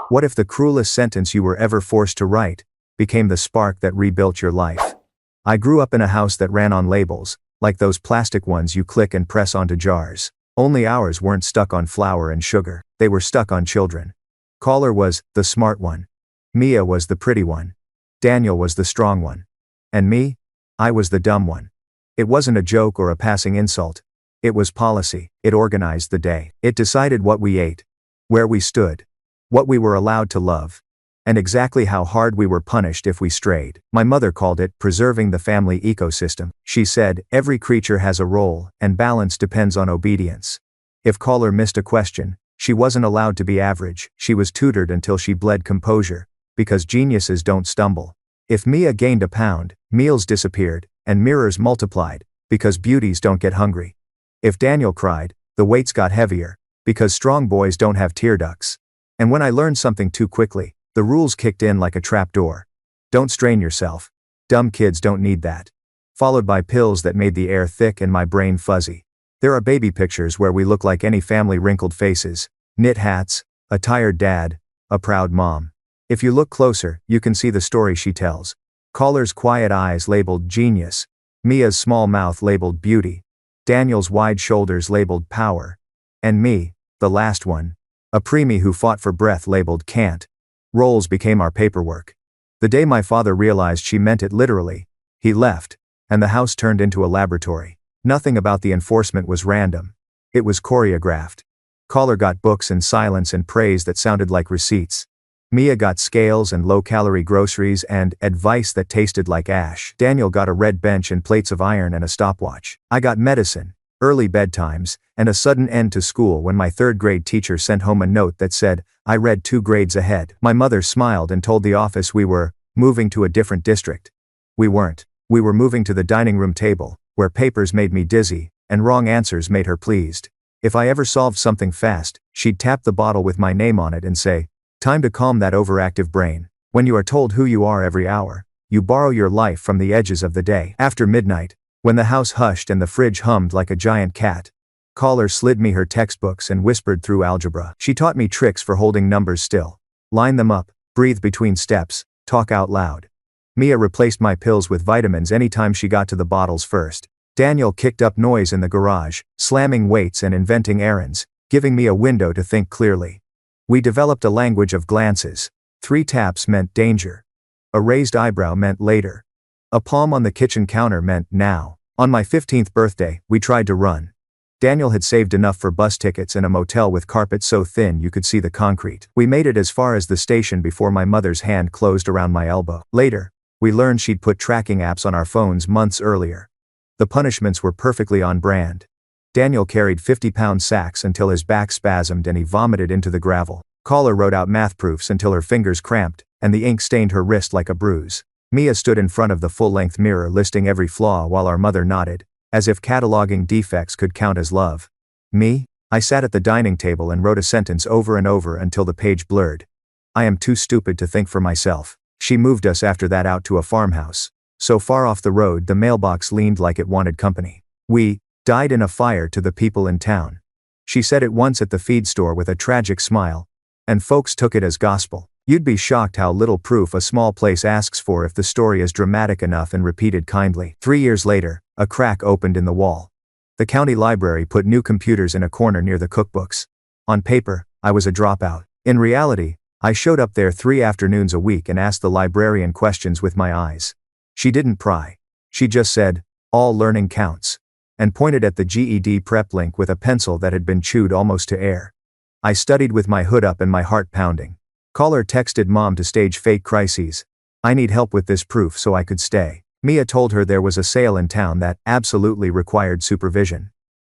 What if the cruelest sentence you were ever forced to write became the spark that rebuilt your life? I grew up in a house that ran on labels, like those plastic ones you click and press onto jars. Only ours weren't stuck on flour and sugar. They were stuck on children. Caller was the smart one. Mia was the pretty one. Daniel was the strong one. And me? I was the dumb one. It wasn't a joke or a passing insult. It was policy. It organized the day. It decided what we ate, where we stood, what we were allowed to love, and exactly how hard we were punished if we strayed. My mother called it preserving the family ecosystem. She said, every creature has a role, and balance depends on obedience. If Caller missed a question, she wasn't allowed to be average. She was tutored until she bled composure, because geniuses don't stumble. If Mia gained a pound, meals disappeared, and mirrors multiplied, because beauties don't get hungry. If Daniel cried, the weights got heavier, because strong boys don't have tear ducts. And when I learned something too quickly, the rules kicked in like a trapdoor. Don't strain yourself. Dumb kids don't need that. Followed by pills that made the air thick and my brain fuzzy. There are baby pictures where we look like any family, wrinkled faces, knit hats, a tired dad, a proud mom. If you look closer, you can see the story she tells. Caller's quiet eyes labeled genius. Mia's small mouth labeled beauty. Daniel's wide shoulders labeled power. And me, the last one, a preemie who fought for breath, labeled can't. Roles became our paperwork. The day my father realized she meant it literally, he left, and the house turned into a laboratory. Nothing about the enforcement was random. It was choreographed. Caller got books and silence and praise that sounded like receipts. Mia got scales and low-calorie groceries and advice that tasted like ash. Daniel got a red bench and plates of iron and a stopwatch. I got medicine, early bedtimes, and a sudden end to school when my third-grade teacher sent home a note that said, I read 2 grades ahead. My mother smiled and told the office we were moving to a different district. We weren't. We were moving to the dining room table, where papers made me dizzy, and wrong answers made her pleased. If I ever solved something fast, she'd tap the bottle with my name on it and say, time to calm that overactive brain. When you are told who you are every hour, you borrow your life from the edges of the day. After midnight, when the house hushed and the fridge hummed like a giant cat, Caller slid me her textbooks and whispered through algebra. She taught me tricks for holding numbers still. Line them up, breathe between steps, talk out loud. Mia replaced my pills with vitamins anytime she got to the bottles first. Daniel kicked up noise in the garage, slamming weights and inventing errands, giving me a window to think clearly. We developed a language of glances. 3 taps meant danger. A raised eyebrow meant later. A palm on the kitchen counter meant now. On my 15th birthday, we tried to run. Daniel had saved enough for bus tickets and a motel with carpet so thin you could see the concrete. We made it as far as the station before my mother's hand closed around my elbow. Later, we learned she'd put tracking apps on our phones months earlier. The punishments were perfectly on brand. Daniel carried 50-pound sacks until his back spasmed and he vomited into the gravel. Caller wrote out math proofs until her fingers cramped, and the ink stained her wrist like a bruise. Mia stood in front of the full-length mirror listing every flaw while our mother nodded, as if cataloging defects could count as love. Me? I sat at the dining table and wrote a sentence over and over until the page blurred. I am too stupid to think for myself. She moved us after that out to a farmhouse. So far off the road the mailbox leaned like it wanted company. We died in a fire to the people in town. She said it once at the feed store with a tragic smile, and folks took it as gospel. You'd be shocked how little proof a small place asks for if the story is dramatic enough and repeated kindly. 3 years later, a crack opened in the wall. The county library put new computers in a corner near the cookbooks. On paper, I was a dropout. In reality, I showed up there 3 afternoons a week and asked the librarian questions with my eyes. She didn't pry. She just said, all learning counts, and pointed at the GED prep link with a pencil that had been chewed almost to air. I studied with my hood up and my heart pounding. Caller texted Mom to stage fake crises. I need help with this proof so I could stay. Mia told her there was a sale in town that absolutely required supervision.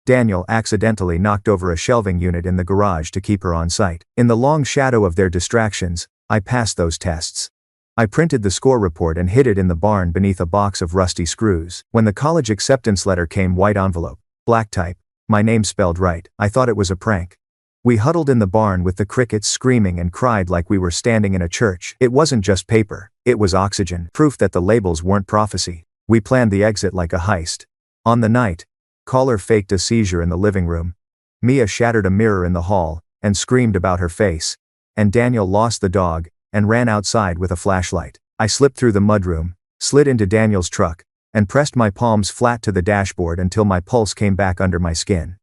Daniel accidentally knocked over a shelving unit in the garage to keep her on site. In the long shadow of their distractions, I passed those tests. I printed the score report and hid it in the barn beneath a box of rusty screws. When the college acceptance letter came, white envelope, black type, my name spelled right, I thought it was a prank. We huddled in the barn with the crickets screaming and cried like we were standing in a church. It wasn't just paper, it was oxygen, proof that the labels weren't prophecy. We planned the exit like a heist. On the night, Caller faked a seizure in the living room. Mia shattered a mirror in the hall and screamed about her face. and Daniel lost the dog, and ran outside with a flashlight. I slipped through the mudroom, slid into Daniel's truck, and pressed my palms flat to the dashboard until my pulse came back under my skin.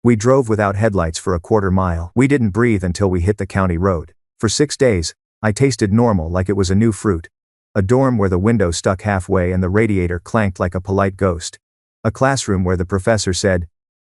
We drove without headlights for a quarter-mile. We didn't breathe until we hit the county road. For 6 days, I tasted normal like it was a new fruit. A dorm where the window stuck halfway and the radiator clanked like a polite ghost. A classroom where the professor said,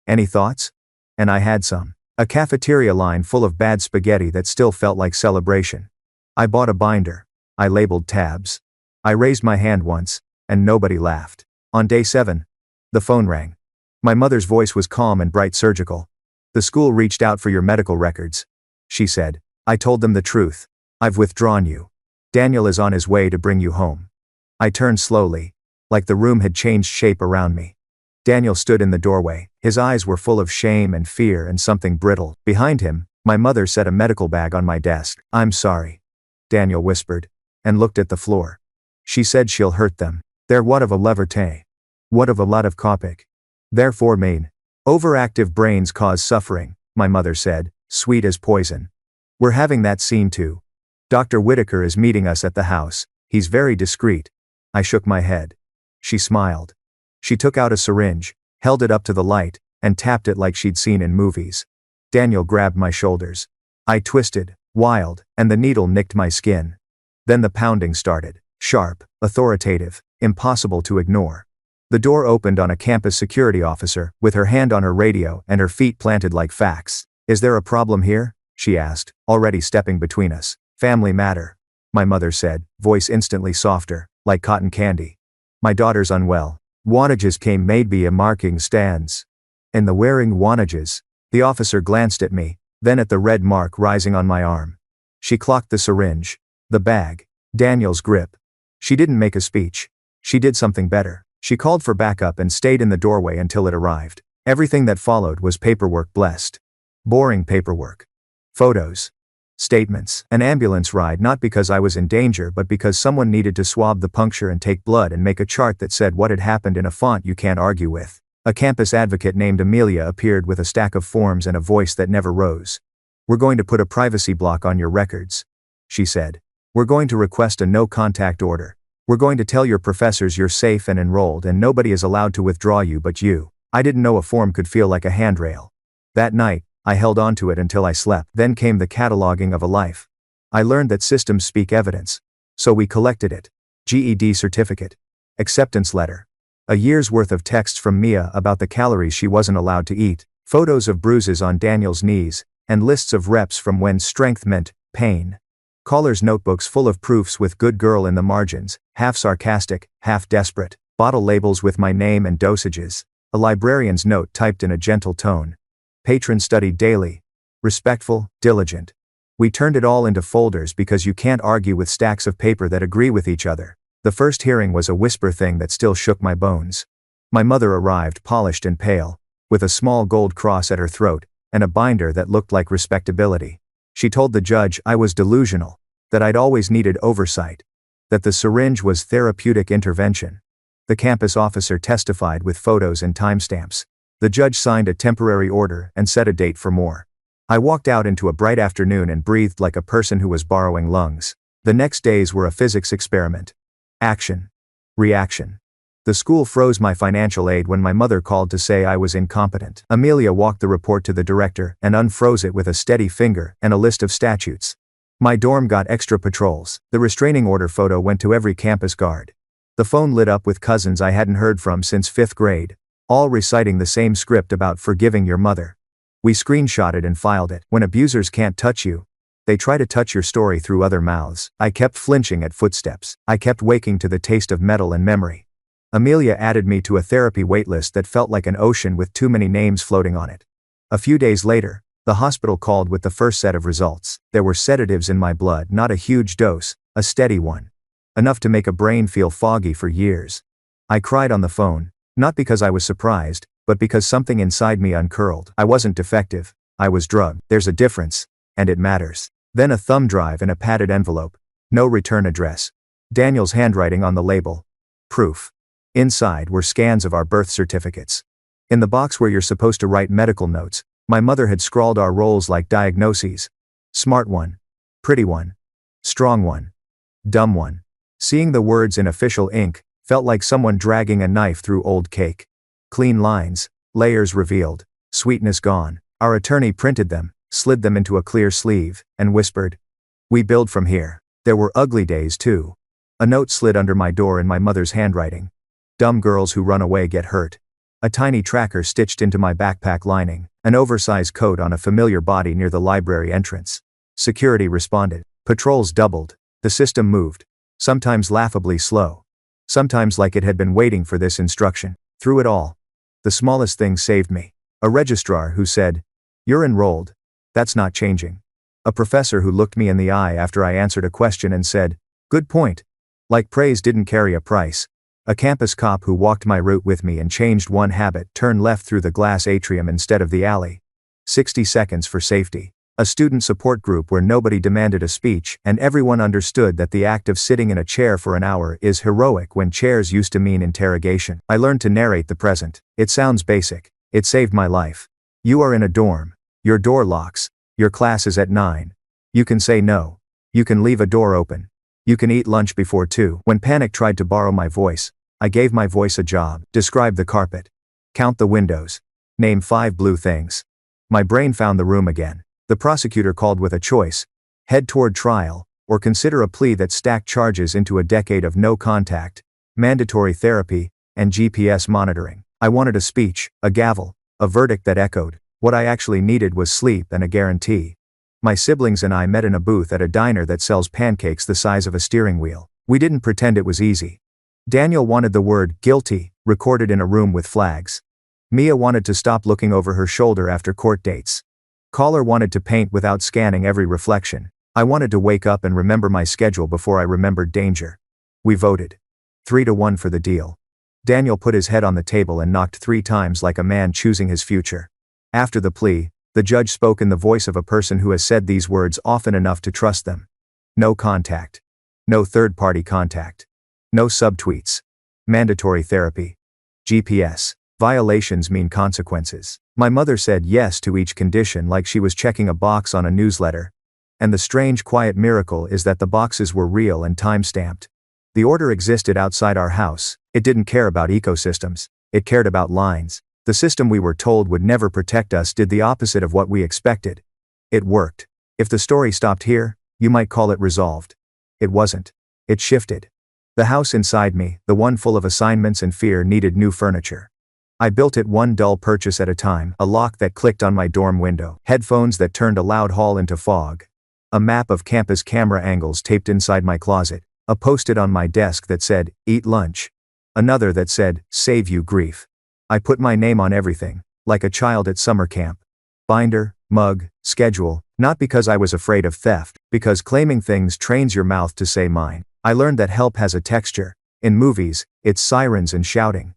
"Any thoughts?" And I had some. A cafeteria line full of bad spaghetti that still felt like celebration. I bought a binder. I labeled tabs. I raised my hand once, and nobody laughed. On day 7, the phone rang. My mother's voice was calm and bright, surgical. "The school reached out for your medical records," she said. "I told them the truth. I've withdrawn you. Daniel is on his way to bring you home." I turned slowly, like the room had changed shape around me. Daniel stood in the doorway. His eyes were full of shame and fear and something brittle. Behind him, my mother set a medical bag on my desk. "I'm sorry," Daniel whispered, and looked at the floor. "She said she'll hurt them. They're what of a leverte. What of a lot of Copic. Therefore main. Overactive brains cause suffering," my mother said, sweet as poison. "We're having that scene too. Dr. Whitaker is meeting us at the house. He's very discreet." I shook my head. She smiled. She took out a syringe, held it up to the light, and tapped it like she'd seen in movies. Daniel grabbed my shoulders. I twisted, wild, and the needle nicked my skin. Then the pounding started. Sharp, authoritative, impossible to ignore. The door opened on a campus security officer, with her hand on her radio and her feet planted like fax. "Is there a problem here?" she asked, already stepping between us. "Family matter," my mother said, voice instantly softer, like cotton candy. "My daughter's unwell. Wantages came maybe a marking stands." "In the wearing wantages?" The officer glanced at me, then at the red mark rising on my arm. She clocked the syringe, the bag, Daniel's grip. She didn't make a speech. She did something better. She called for backup and stayed in the doorway until it arrived. Everything that followed was paperwork, blessed. Boring paperwork. Photos. Statements. An ambulance ride, not because I was in danger but because someone needed to swab the puncture and take blood and make a chart that said what had happened in a font you can't argue with. A campus advocate named Amelia appeared with a stack of forms and a voice that never rose. "We're going to put a privacy block on your records," she said. "We're going to request a no-contact order. We're going to tell your professors you're safe and enrolled and nobody is allowed to withdraw you but you." I didn't know a form could feel like a handrail. That night, I held on to it until I slept. Then came the cataloging of a life. I learned that systems speak evidence. So we collected it. GED certificate. Acceptance letter. A year's worth of texts from Mia about the calories she wasn't allowed to eat. Photos of bruises on Daniel's knees, and lists of reps from when strength meant pain. Callers' notebooks full of proofs with "good girl" in the margins, half sarcastic, half desperate. Bottle labels with my name and dosages. A librarian's note typed in a gentle tone. Patron studied daily. Respectful, diligent. We turned it all into folders because you can't argue with stacks of paper that agree with each other. The first hearing was a whisper thing that still shook my bones. My mother arrived polished and pale, with a small gold cross at her throat, and a binder that looked like respectability. She told the judge I was delusional, that I'd always needed oversight, that the syringe was therapeutic intervention. The campus officer testified with photos and timestamps. The judge signed a temporary order and set a date for more. I walked out into a bright afternoon and breathed like a person who was borrowing lungs. The next days were a physics experiment. Action. Reaction. The school froze my financial aid when my mother called to say I was incompetent. Amelia walked the report to the director and unfroze it with a steady finger and a list of statutes. My dorm got extra patrols. The restraining order photo went to every campus guard. The phone lit up with cousins I hadn't heard from since 5th grade, all reciting the same script about forgiving your mother. We screenshotted and filed it. When abusers can't touch you, they try to touch your story through other mouths. I kept flinching at footsteps. I kept waking to the taste of metal and memory. Amelia added me to a therapy waitlist that felt like an ocean with too many names floating on it. A few days later, the hospital called with the first set of results. There were sedatives in my blood, not a huge dose, a steady one. Enough to make a brain feel foggy for years. I cried on the phone, not because I was surprised, but because something inside me uncurled. I wasn't defective, I was drugged. There's a difference, and it matters. Then a thumb drive in a padded envelope. No return address. Daniel's handwriting on the label. Proof. Inside were scans of our birth certificates. In the box where you're supposed to write medical notes, my mother had scrawled our roles like diagnoses. Smart one. Pretty one. Strong one. Dumb one. Seeing the words in official ink felt like someone dragging a knife through old cake. Clean lines, layers revealed, sweetness gone. Our attorney printed them, slid them into a clear sleeve, and whispered, "We build from here." There were ugly days too. A note slid under my door in my mother's handwriting. "Dumb girls who run away get hurt." A tiny tracker stitched into my backpack lining, an oversized coat on a familiar body near the library entrance. Security responded. Patrols doubled. The system moved. Sometimes laughably slow. Sometimes like it had been waiting for this instruction. Through it all, the smallest thing saved me. A registrar who said, "You're enrolled. That's not changing." A professor who looked me in the eye after I answered a question and said, "Good point." Like praise didn't carry a price. A campus cop who walked my route with me and changed one habit: turn left through the glass atrium instead of the alley. 60 seconds for safety. A student support group where nobody demanded a speech and everyone understood that the act of sitting in a chair for an hour is heroic when chairs used to mean interrogation. I learned to narrate the present. It sounds basic. It saved my life. You are in a dorm. Your door locks. Your class is at 9. You can say no. You can leave a door open. You can eat lunch before 2. When panic tried to borrow my voice, I gave my voice a job. Describe the carpet. Count the windows. Name 5 blue things. My brain found the room again. The prosecutor called with a choice: head toward trial, or consider a plea that stacked charges into a decade of no contact, mandatory therapy, and GPS monitoring. I wanted a speech, a gavel, a verdict that echoed. What I actually needed was sleep and a guarantee. My siblings and I met in a booth at a diner that sells pancakes the size of a steering wheel. We didn't pretend it was easy. Daniel wanted the word "guilty" recorded in a room with flags. Mia wanted to stop looking over her shoulder after court dates. Caller wanted to paint without scanning every reflection. I wanted to wake up and remember my schedule before I remembered danger. We voted. 3-1 for the deal. Daniel put his head on the table and knocked 3 times like a man choosing his future. After the plea, the judge spoke in the voice of a person who has said these words often enough to trust them. No contact. No third-party contact. No subtweets. Mandatory therapy. GPS. Violations mean consequences. My mother said yes to each condition like she was checking a box on a newsletter. And the strange quiet miracle is that the boxes were real and time-stamped. The order existed outside our house. It didn't care about ecosystems. It cared about lines. The system we were told would never protect us did the opposite of what we expected. It worked. If the story stopped here, you might call it resolved. It wasn't. It shifted. The house inside me, the one full of assignments and fear, needed new furniture. I built it one dull purchase at a time: a lock that clicked on my dorm window, headphones that turned a loud hall into fog, a map of campus camera angles taped inside my closet, a post-it on my desk that said, "Eat lunch," another that said, "Save you grief." I put my name on everything, like a child at summer camp. Binder, mug, schedule, not because I was afraid of theft, because claiming things trains your mouth to say mine. I learned that help has a texture. In movies, it's sirens and shouting.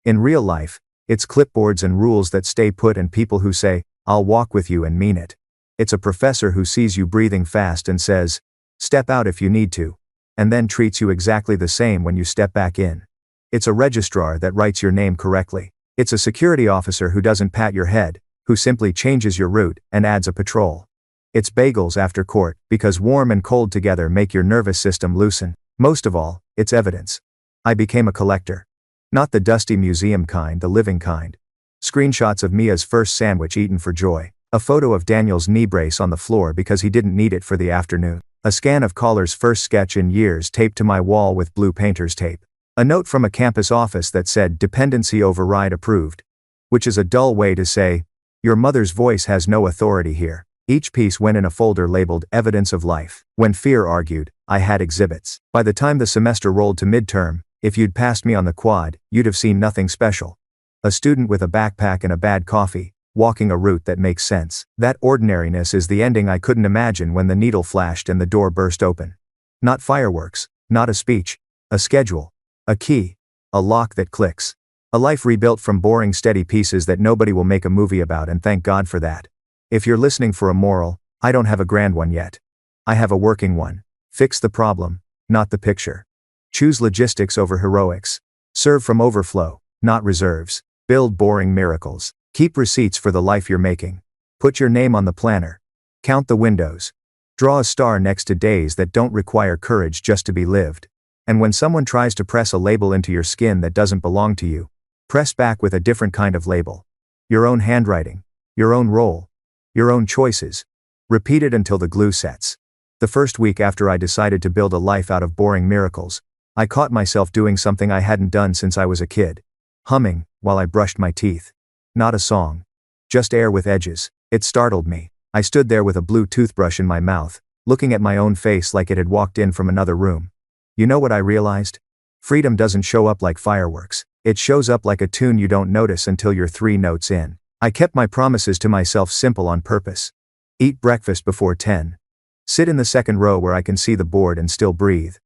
In real life, it's clipboards and rules that stay put and people who say, "I'll walk with you," and mean it. It's a professor who sees you breathing fast and says, "Step out if you need to," and then treats you exactly the same when you step back in. It's a registrar that writes your name correctly. It's a security officer who doesn't pat your head, who simply changes your route and adds a patrol. It's bagels after court, because warm and cold together make your nervous system loosen. Most of all, it's evidence. I became a collector. Not the dusty museum kind, the living kind. Screenshots of Mia's first sandwich eaten for joy. A photo of Daniel's knee brace on the floor because he didn't need it for the afternoon. A scan of Caller's first sketch in years taped to my wall with blue painter's tape. A note from a campus office that said "Dependency override approved," which is a dull way to say, "Your mother's voice has no authority here." Each piece went in a folder labeled "Evidence of Life." When fear argued, I had exhibits. By the time the semester rolled to midterm, if you'd passed me on the quad, you'd have seen nothing special. A student with a backpack and a bad coffee, walking a route that makes sense. That ordinariness is the ending I couldn't imagine when the needle flashed and the door burst open. Not fireworks, not a speech, a schedule, a key, a lock that clicks. A life rebuilt from boring steady pieces that nobody will make a movie about, and thank God for that. If you're listening for a moral, I don't have a grand one yet. I have a working one. Fix the problem, not the picture. Choose logistics over heroics. Serve from overflow, not reserves. Build boring miracles. Keep receipts for the life you're making. Put your name on the planner. Count the windows. Draw a star next to days that don't require courage just to be lived. And when someone tries to press a label into your skin that doesn't belong to you, press back with a different kind of label. Your own handwriting, your own role, your own choices. Repeat it until the glue sets. The first week after I decided to build a life out of boring miracles, I caught myself doing something I hadn't done since I was a kid. Humming, while I brushed my teeth. Not a song. Just air with edges. It startled me. I stood there with a blue toothbrush in my mouth, looking at my own face like it had walked in from another room. You know what I realized? Freedom doesn't show up like fireworks. It shows up like a tune you don't notice until you're 3 notes in. I kept my promises to myself simple on purpose. Eat breakfast before 10. Sit in the second row where I can see the board and still breathe.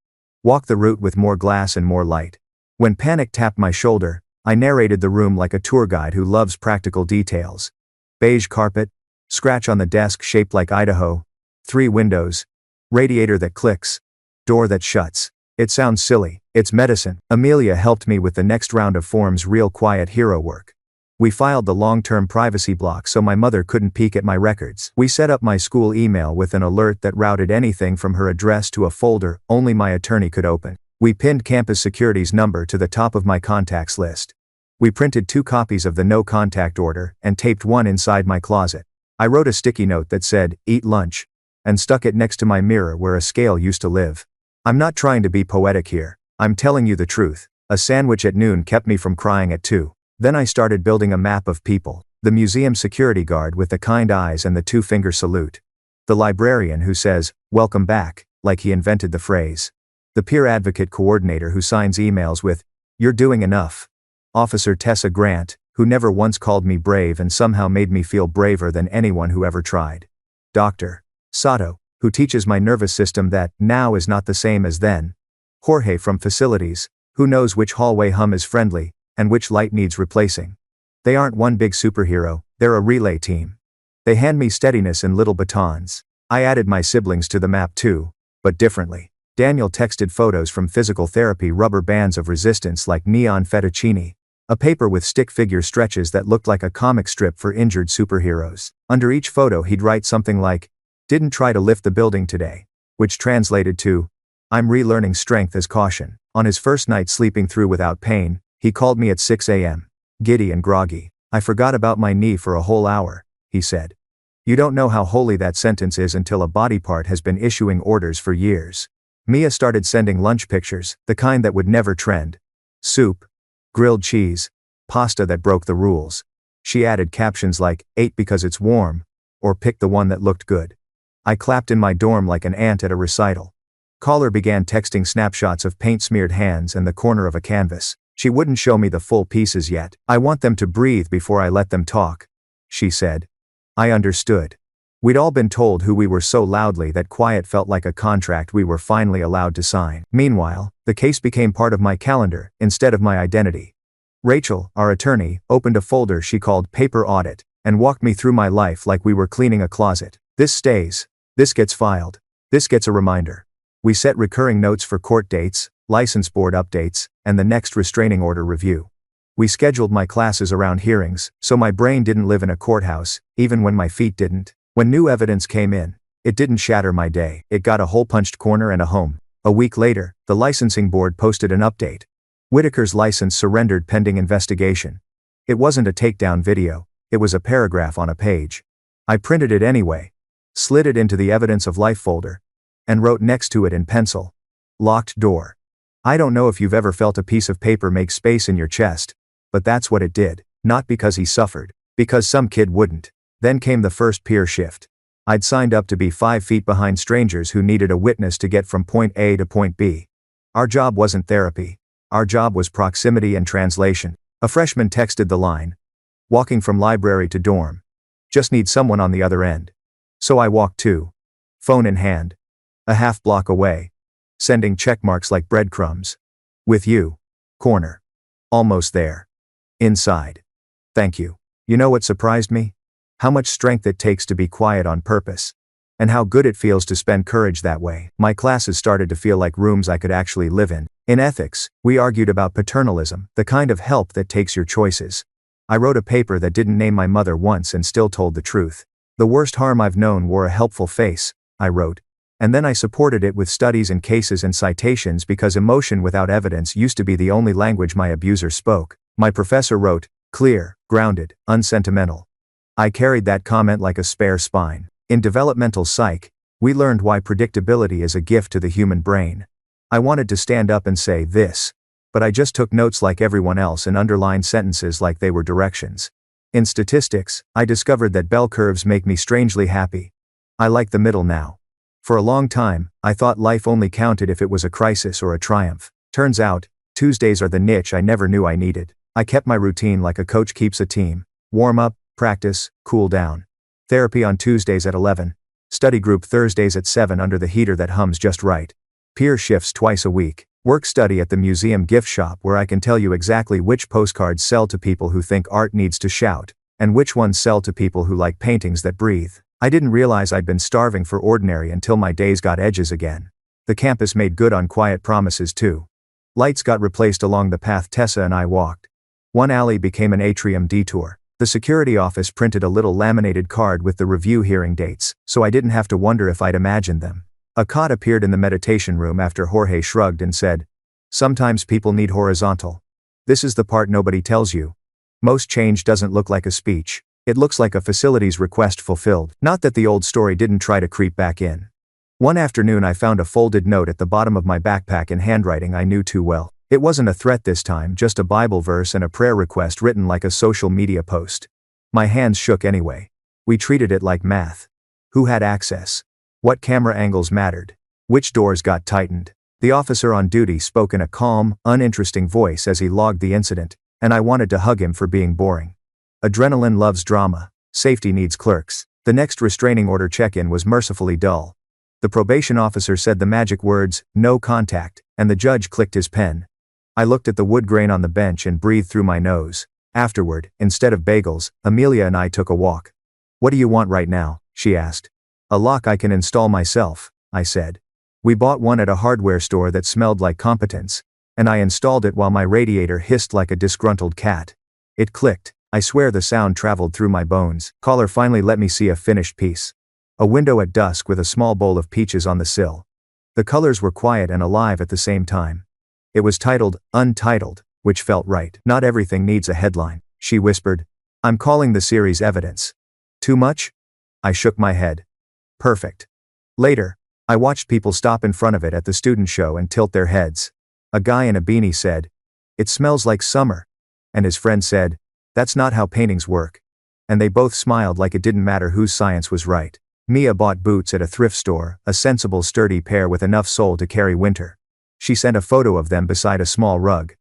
Walk the route with more glass and more light. When panic tapped my shoulder, I narrated the room like a tour guide who loves practical details. Beige carpet, scratch on the desk shaped like Idaho, 3 windows, radiator that clicks, door that shuts. It sounds silly, it's medicine. Amelia helped me with the next round of forms, real quiet hero work. We filed the long-term privacy block so my mother couldn't peek at my records. We set up my school email with an alert that routed anything from her address to a folder only my attorney could open. We pinned campus security's number to the top of my contacts list. We printed 2 copies of the no contact order and taped one inside my closet. I wrote a sticky note that said, "Eat lunch," and stuck it next to my mirror where a scale used to live. I'm not trying to be poetic here. I'm telling you the truth. A sandwich at noon kept me from crying at 2. Then I started building a map of people. The museum security guard with the kind eyes and the 2-finger salute. The librarian who says, "Welcome back," like he invented the phrase. The peer advocate coordinator who signs emails with, "You're doing enough." Officer Tessa Grant, who never once called me brave and somehow made me feel braver than anyone who ever tried. Dr. Sato, who teaches my nervous system that now is not the same as then. Jorge from facilities, who knows which hallway hum is friendly and which light needs replacing. They aren't one big superhero, they're a relay team. They hand me steadiness in little batons. I added my siblings to the map too, but differently. Daniel texted photos from physical therapy, rubber bands of resistance like neon fettuccine. A paper with stick figure stretches that looked like a comic strip for injured superheroes. Under each photo he'd write something like, "Didn't try to lift the building today," which translated to, "I'm relearning strength as caution." On his first night sleeping through without pain, he called me at 6 a.m., giddy and groggy. "I forgot about my knee for a whole hour," he said. You don't know how holy that sentence is until a body part has been issuing orders for years. Mia started sending lunch pictures, the kind that would never trend. Soup, grilled cheese, pasta that broke the rules. She added captions like, "Ate because it's warm," or "Pick the one that looked good." I clapped in my dorm like an ant at a recital. Caller began texting snapshots of paint-smeared hands and the corner of a canvas. She wouldn't show me the full pieces yet. "I want them to breathe before I let them talk," she said. I understood. We'd all been told who we were so loudly that quiet felt like a contract we were finally allowed to sign. Meanwhile, the case became part of my calendar, instead of my identity. Rachel, our attorney, opened a folder she called Paper Audit, and walked me through my life like we were cleaning a closet. This stays. This gets filed. This gets a reminder. We set recurring notes for court dates, license board updates, and the next restraining order review. We scheduled my classes around hearings, so my brain didn't live in a courthouse, even when my feet didn't. When new evidence came in, it didn't shatter my day. It got a hole-punched corner and a home. A week later, the licensing board posted an update. Whitaker's license surrendered pending investigation. It wasn't a takedown video, it was a paragraph on a page. I printed it anyway, slid it into the evidence of life folder, and wrote next to it in pencil, "Locked door." I don't know if you've ever felt a piece of paper make space in your chest, but that's what it did. Not because he suffered, because some kid wouldn't. Then came the first peer shift. I'd signed up to be 5 feet behind strangers who needed a witness to get from point A to point B. Our job wasn't therapy. Our job was proximity and translation. A freshman texted the line, "Walking from library to dorm. Just need someone on the other end." So I walked too. Phone in hand. A half block away. Sending check marks like breadcrumbs. "With you." Corner. Almost there. Inside. "Thank you." You know what surprised me? How much strength it takes to be quiet on purpose. And how good it feels to spend courage that way. My classes started to feel like rooms I could actually live in. In ethics, we argued about paternalism, the kind of help that takes your choices. I wrote a paper that didn't name my mother once and still told the truth. The worst harm I've known wore a helpful face. I wrote. And then I supported it with studies and cases and citations because emotion without evidence used to be the only language my abuser spoke. My professor wrote, clear, grounded, unsentimental. I carried that comment like a spare spine. In developmental psych, we learned why predictability is a gift to the human brain. I wanted to stand up and say this, but I just took notes like everyone else and underlined sentences like they were directions. In statistics, I discovered that bell curves make me strangely happy. I like the middle now. For a long time, I thought life only counted if it was a crisis or a triumph. Turns out, Tuesdays are the niche I never knew I needed. I kept my routine like a coach keeps a team. Warm up, practice, cool down. Therapy on Tuesdays at 11. Study group Thursdays at 7 under the heater that hums just right. Peer shifts twice a week. Work study at the museum gift shop where I can tell you exactly which postcards sell to people who think art needs to shout, and which ones sell to people who like paintings that breathe. I didn't realize I'd been starving for ordinary until my days got edges again. The campus made good on quiet promises too. Lights got replaced along the path Tessa and I walked. One alley became an atrium detour. The security office printed a little laminated card with the review hearing dates, so I didn't have to wonder if I'd imagined them. A cot appeared in the meditation room after Jorge shrugged and said, sometimes people need horizontal. This is the part nobody tells you. Most change doesn't look like a speech. It looks like a facility's request fulfilled. Not that the old story didn't try to creep back in. One afternoon I found a folded note at the bottom of my backpack in handwriting I knew too well. It wasn't a threat this time, just a Bible verse and a prayer request written like a social media post. My hands shook anyway. We treated it like math. Who had access? What camera angles mattered? Which doors got tightened? The officer on duty spoke in a calm, uninteresting voice as he logged the incident, and I wanted to hug him for being boring. Adrenaline loves drama. Safety needs clerks. The next restraining order check-in was mercifully dull. The probation officer said the magic words, no contact, and the judge clicked his pen. I looked at the wood grain on the bench and breathed through my nose. Afterward, instead of bagels, Amelia and I took a walk. What do you want right now? She asked. A lock I can install myself, I said. We bought one at a hardware store that smelled like competence, and I installed it while my radiator hissed like a disgruntled cat. It clicked. I swear the sound traveled through my bones. Caller finally let me see a finished piece. A window at dusk with a small bowl of peaches on the sill. The colors were quiet and alive at the same time. It was titled, Untitled, which felt right. Not everything needs a headline, she whispered. I'm calling the series Evidence. Too much? I shook my head. Perfect. Later, I watched people stop in front of it at the student show and tilt their heads. A guy in a beanie said, it smells like summer. And his friend said, that's not how paintings work. And they both smiled like it didn't matter whose science was right. Mia bought boots at a thrift store, a sensible sturdy pair with enough sole to carry winter. She sent a photo of them beside a small rug.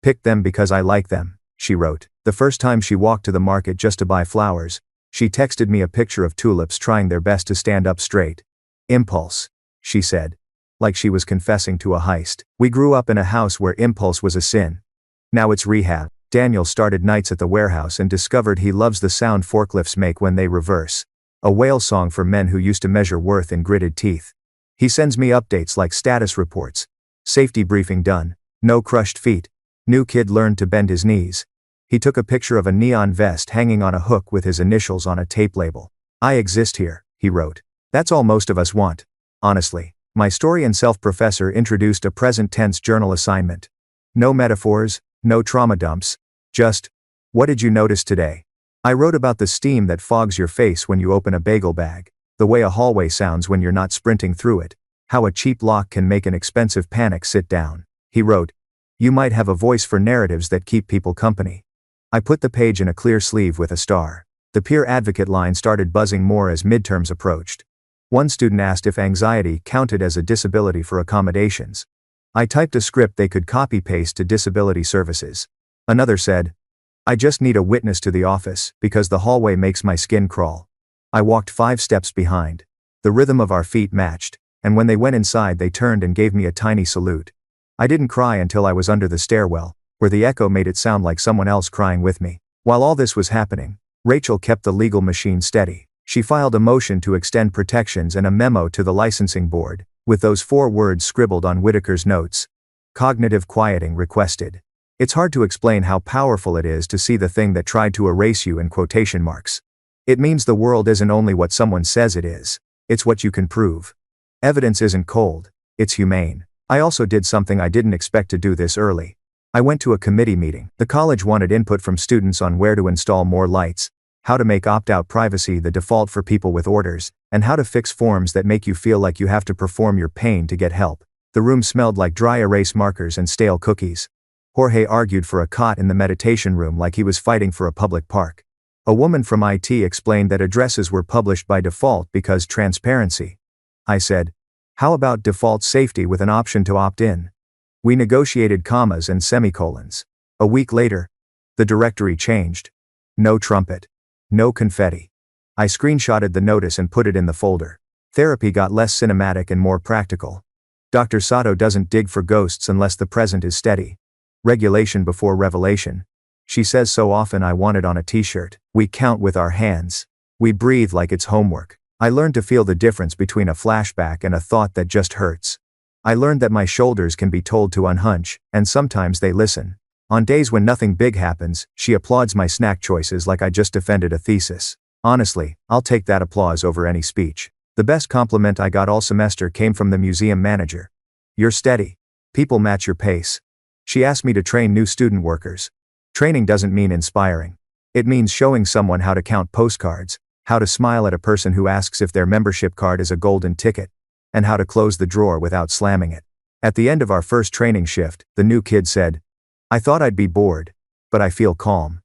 Picked them because I like them, she wrote. The first time she walked to the market just to buy flowers, she texted me a picture of tulips trying their best to stand up straight. Impulse, she said. Like she was confessing to a heist. We grew up in a house where impulse was a sin. Now it's rehab. Daniel started nights at the warehouse and discovered he loves the sound forklifts make when they reverse. A whale song for men who used to measure worth in gritted teeth. He sends me updates like status reports. Safety briefing done. No crushed feet. New kid learned to bend his knees. He took a picture of a neon vest hanging on a hook with his initials on a tape label. I exist here, he wrote. That's all most of us want. Honestly. My story and self professor introduced a present tense journal assignment. No metaphors, no trauma dumps. Just, what did you notice today? I wrote about the steam that fogs your face when you open a bagel bag, the way a hallway sounds when you're not sprinting through it, how a cheap lock can make an expensive panic sit down. He wrote, you might have a voice for narratives that keep people company. I put the page in a clear sleeve with a star. The peer advocate line started buzzing more as midterms approached. One student asked if anxiety counted as a disability for accommodations. I typed a script they could copy-paste to disability services. Another said, I just need a witness to the office, because the hallway makes my skin crawl. I walked 5 steps behind. The rhythm of our feet matched, and when they went inside they turned and gave me a tiny salute. I didn't cry until I was under the stairwell, where the echo made it sound like someone else crying with me. While all this was happening, Rachel kept the legal machine steady. She filed a motion to extend protections and a memo to the licensing board, with those 4 words scribbled on Whitaker's notes. Cognitive quieting requested. It's hard to explain how powerful it is to see the thing that tried to erase you in quotation marks. It means the world isn't only what someone says it is. It's what you can prove. Evidence isn't cold, it's humane. I also did something I didn't expect to do this early. I went to a committee meeting. The college wanted input from students on where to install more lights, how to make opt-out privacy the default for people with orders, and how to fix forms that make you feel like you have to perform your pain to get help. The room smelled like dry erase markers and stale cookies. Jorge argued for a cot in the meditation room like he was fighting for a public park. A woman from IT explained that addresses were published by default because transparency. I said, how about default safety with an option to opt in? We negotiated commas and semicolons. A week later, the directory changed. No trumpet. No confetti. I screenshotted the notice and put it in the folder. Therapy got less cinematic and more practical. Dr. Sato doesn't dig for ghosts unless the present is steady. Regulation before revelation. She says so often I want it on a t-shirt. We count with our hands. We breathe like it's homework. I learned to feel the difference between a flashback and a thought that just hurts. I learned that my shoulders can be told to unhunch, and sometimes they listen. On days when nothing big happens, she applauds my snack choices like I just defended a thesis. Honestly, I'll take that applause over any speech. The best compliment I got all semester came from the museum manager. You're steady. People match your pace. She asked me to train new student workers. Training doesn't mean inspiring. It means showing someone how to count postcards, how to smile at a person who asks if their membership card is a golden ticket, and how to close the drawer without slamming it. At the end of our first training shift, the new kid said, I thought I'd be bored, but I feel calm.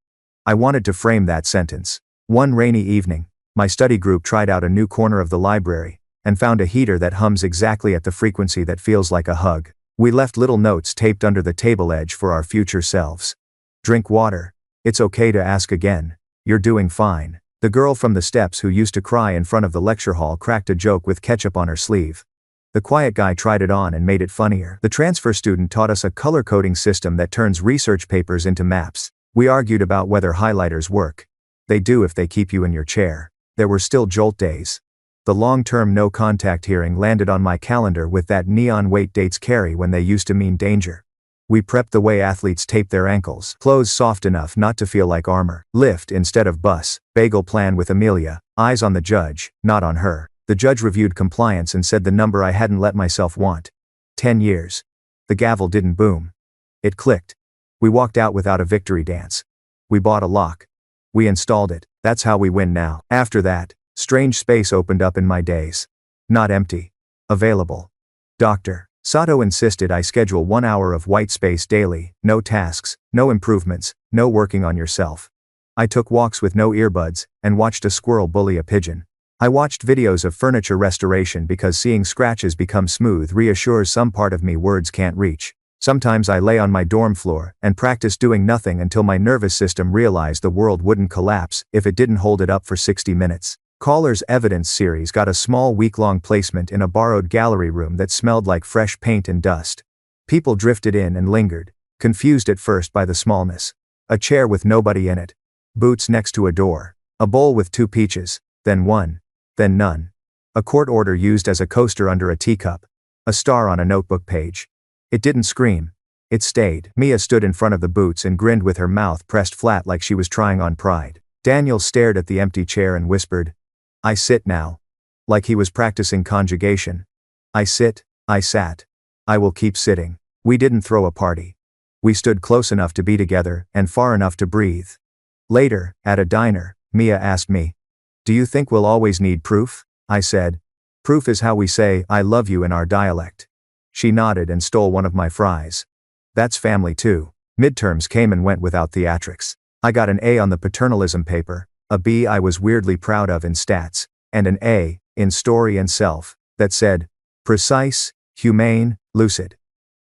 I wanted to frame that sentence. One rainy evening, my study group tried out a new corner of the library, and found a heater that hums exactly at the frequency that feels like a hug. We left little notes taped under the table edge for our future selves. Drink water. It's okay to ask again. You're doing fine. The girl from the steps who used to cry in front of the lecture hall cracked a joke with ketchup on her sleeve. The quiet guy tried it on and made it funnier. The transfer student taught us a color coding system that turns research papers into maps. We argued about whether highlighters work. They do if they keep you in your chair. There were still jolt days. The long-term no-contact hearing landed on my calendar with that neon wait dates carry when they used to mean danger. We prepped the way athletes tape their ankles. Clothes soft enough not to feel like armor. Lift instead of bus. Bagel plan with Amelia. Eyes on the judge, not on her. The judge reviewed compliance and said the number I hadn't let myself want. 10 years. The gavel didn't boom. It clicked. We walked out without a victory dance. We bought a lock. We installed it. That's how we win now. After that, strange space opened up in my days. Not empty. Available. Dr. Sato insisted I schedule 1 hour of white space daily, no tasks, no improvements, no working on yourself. I took walks with no earbuds, and watched a squirrel bully a pigeon. I watched videos of furniture restoration because seeing scratches become smooth reassures some part of me words can't reach. Sometimes I lay on my dorm floor and practice doing nothing until my nervous system realized the world wouldn't collapse if it didn't hold it up for 60 minutes. Caller's Evidence series got a small week-long placement in a borrowed gallery room that smelled like fresh paint and dust. People drifted in and lingered, confused at first by the smallness. A chair with nobody in it. Boots next to a door. A bowl with 2 peaches, then one, then none. A court order used as a coaster under a teacup. A star on a notebook page. It didn't scream. It stayed. Mia stood in front of the boots and grinned with her mouth pressed flat like she was trying on pride. Daniel stared at the empty chair and whispered, I sit now. Like he was practicing conjugation. I sit, I sat. I will keep sitting. We didn't throw a party. We stood close enough to be together and far enough to breathe. Later, at a diner, Mia asked me, do you think we'll always need proof? I said, proof is how we say, I love you in our dialect. She nodded and stole one of my fries. That's family too. Midterms came and went without theatrics. I got an A on the paternalism paper, a B I was weirdly proud of in stats, and an A, in story and self, that said, precise, humane, lucid.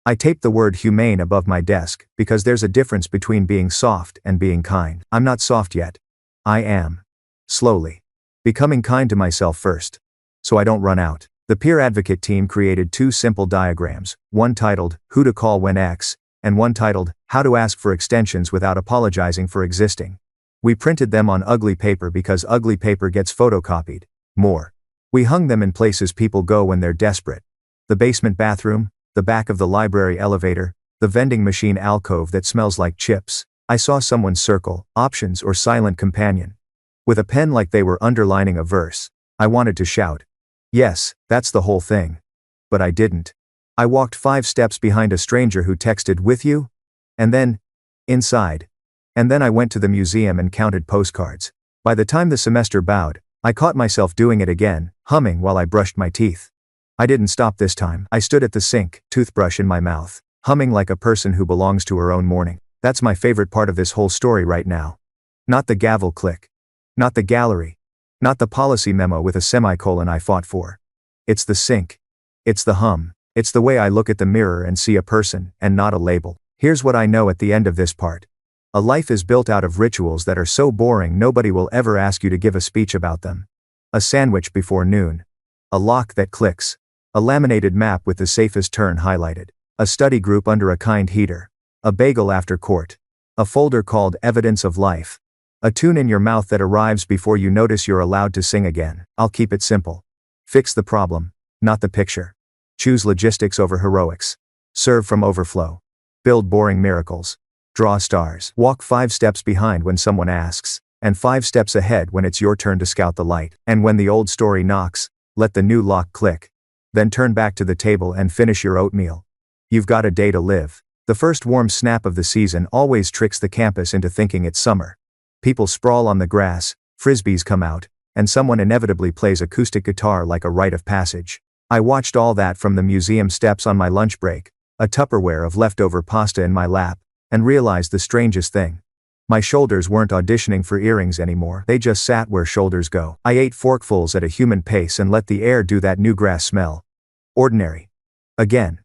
I taped the word humane above my desk because there's a difference between being soft and being kind. I'm not soft yet. I am. Slowly. Becoming kind to myself first. So I don't run out. The peer advocate team created 2 simple diagrams, one titled, Who to Call When X, and one titled, How to Ask for Extensions Without Apologizing for Existing. We printed them on ugly paper because ugly paper gets photocopied. More. We hung them in places people go when they're desperate. The basement bathroom, the back of the library elevator, the vending machine alcove that smells like chips. I saw someone circle, options or silent companion. With a pen like they were underlining a verse. I wanted to shout. Yes, that's the whole thing. But I didn't. I walked 5 steps behind a stranger who texted "with you?" And then, inside. And then I went to the museum and counted postcards. By the time the semester bowed, I caught myself doing it again, humming while I brushed my teeth. I didn't stop this time. I stood at the sink, toothbrush in my mouth, humming like a person who belongs to her own morning. That's my favorite part of this whole story right now. Not the gavel click. Not the gallery. Not the policy memo with a semicolon I fought for. It's the sink. It's the hum. It's the way I look at the mirror and see a person, and not a label. Here's what I know at the end of this part. A life is built out of rituals that are so boring nobody will ever ask you to give a speech about them. A sandwich before noon. A lock that clicks. A laminated map with the safest turn highlighted. A study group under a kind heater. A bagel after court. A folder called Evidence of Life. A tune in your mouth that arrives before you notice you're allowed to sing again. I'll keep it simple. Fix the problem, not the picture. Choose logistics over heroics. Serve from overflow. Build boring miracles. Draw stars. Walk 5 steps behind when someone asks, and 5 steps ahead when it's your turn to scout the light. And when the old story knocks, let the new lock click. Then turn back to the table and finish your oatmeal. You've got a day to live. The first warm snap of the season always tricks the campus into thinking it's summer. People sprawl on the grass, frisbees come out, and someone inevitably plays acoustic guitar like a rite of passage. I watched all that from the museum steps on my lunch break, a Tupperware of leftover pasta in my lap, and realized the strangest thing. My shoulders weren't auditioning for earrings anymore, they just sat where shoulders go. I ate forkfuls at a human pace and let the air do that new grass smell. Ordinary. Again.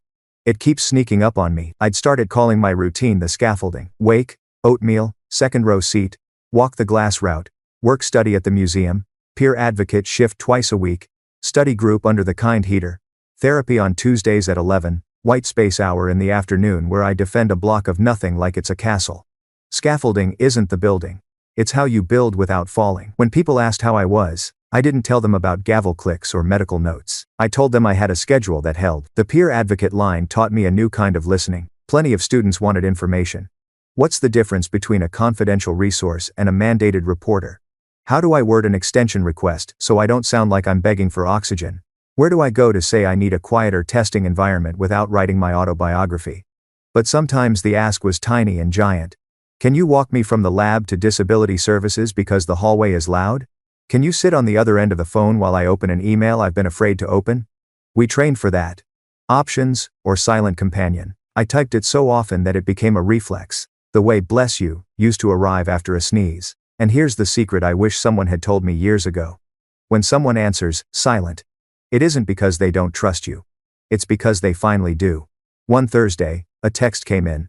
It keeps sneaking up on me. I'd started calling my routine the scaffolding. Wake, oatmeal, second row seat, walk the glass route, work study at the museum, peer advocate shift twice a week, study group under the kind heater, therapy on Tuesdays at 11, white space hour in the afternoon where I defend a block of nothing like it's a castle. Scaffolding isn't the building. It's how you build without falling. When people asked how I was, I didn't tell them about gavel clicks or medical notes. I told them I had a schedule that held. The peer advocate line taught me a new kind of listening. Plenty of students wanted information. What's the difference between a confidential resource and a mandated reporter? How do I word an extension request so I don't sound like I'm begging for oxygen? Where do I go to say I need a quieter testing environment without writing my autobiography? But sometimes the ask was tiny and giant. Can you walk me from the lab to disability services because the hallway is loud? Can you sit on the other end of the phone while I open an email I've been afraid to open? We trained for that. Options, or silent companion. I typed it so often that it became a reflex. The way "bless you" used to arrive after a sneeze. And here's the secret I wish someone had told me years ago. When someone answers, silent, it isn't because they don't trust you. It's because they finally do. One Thursday, a text came in.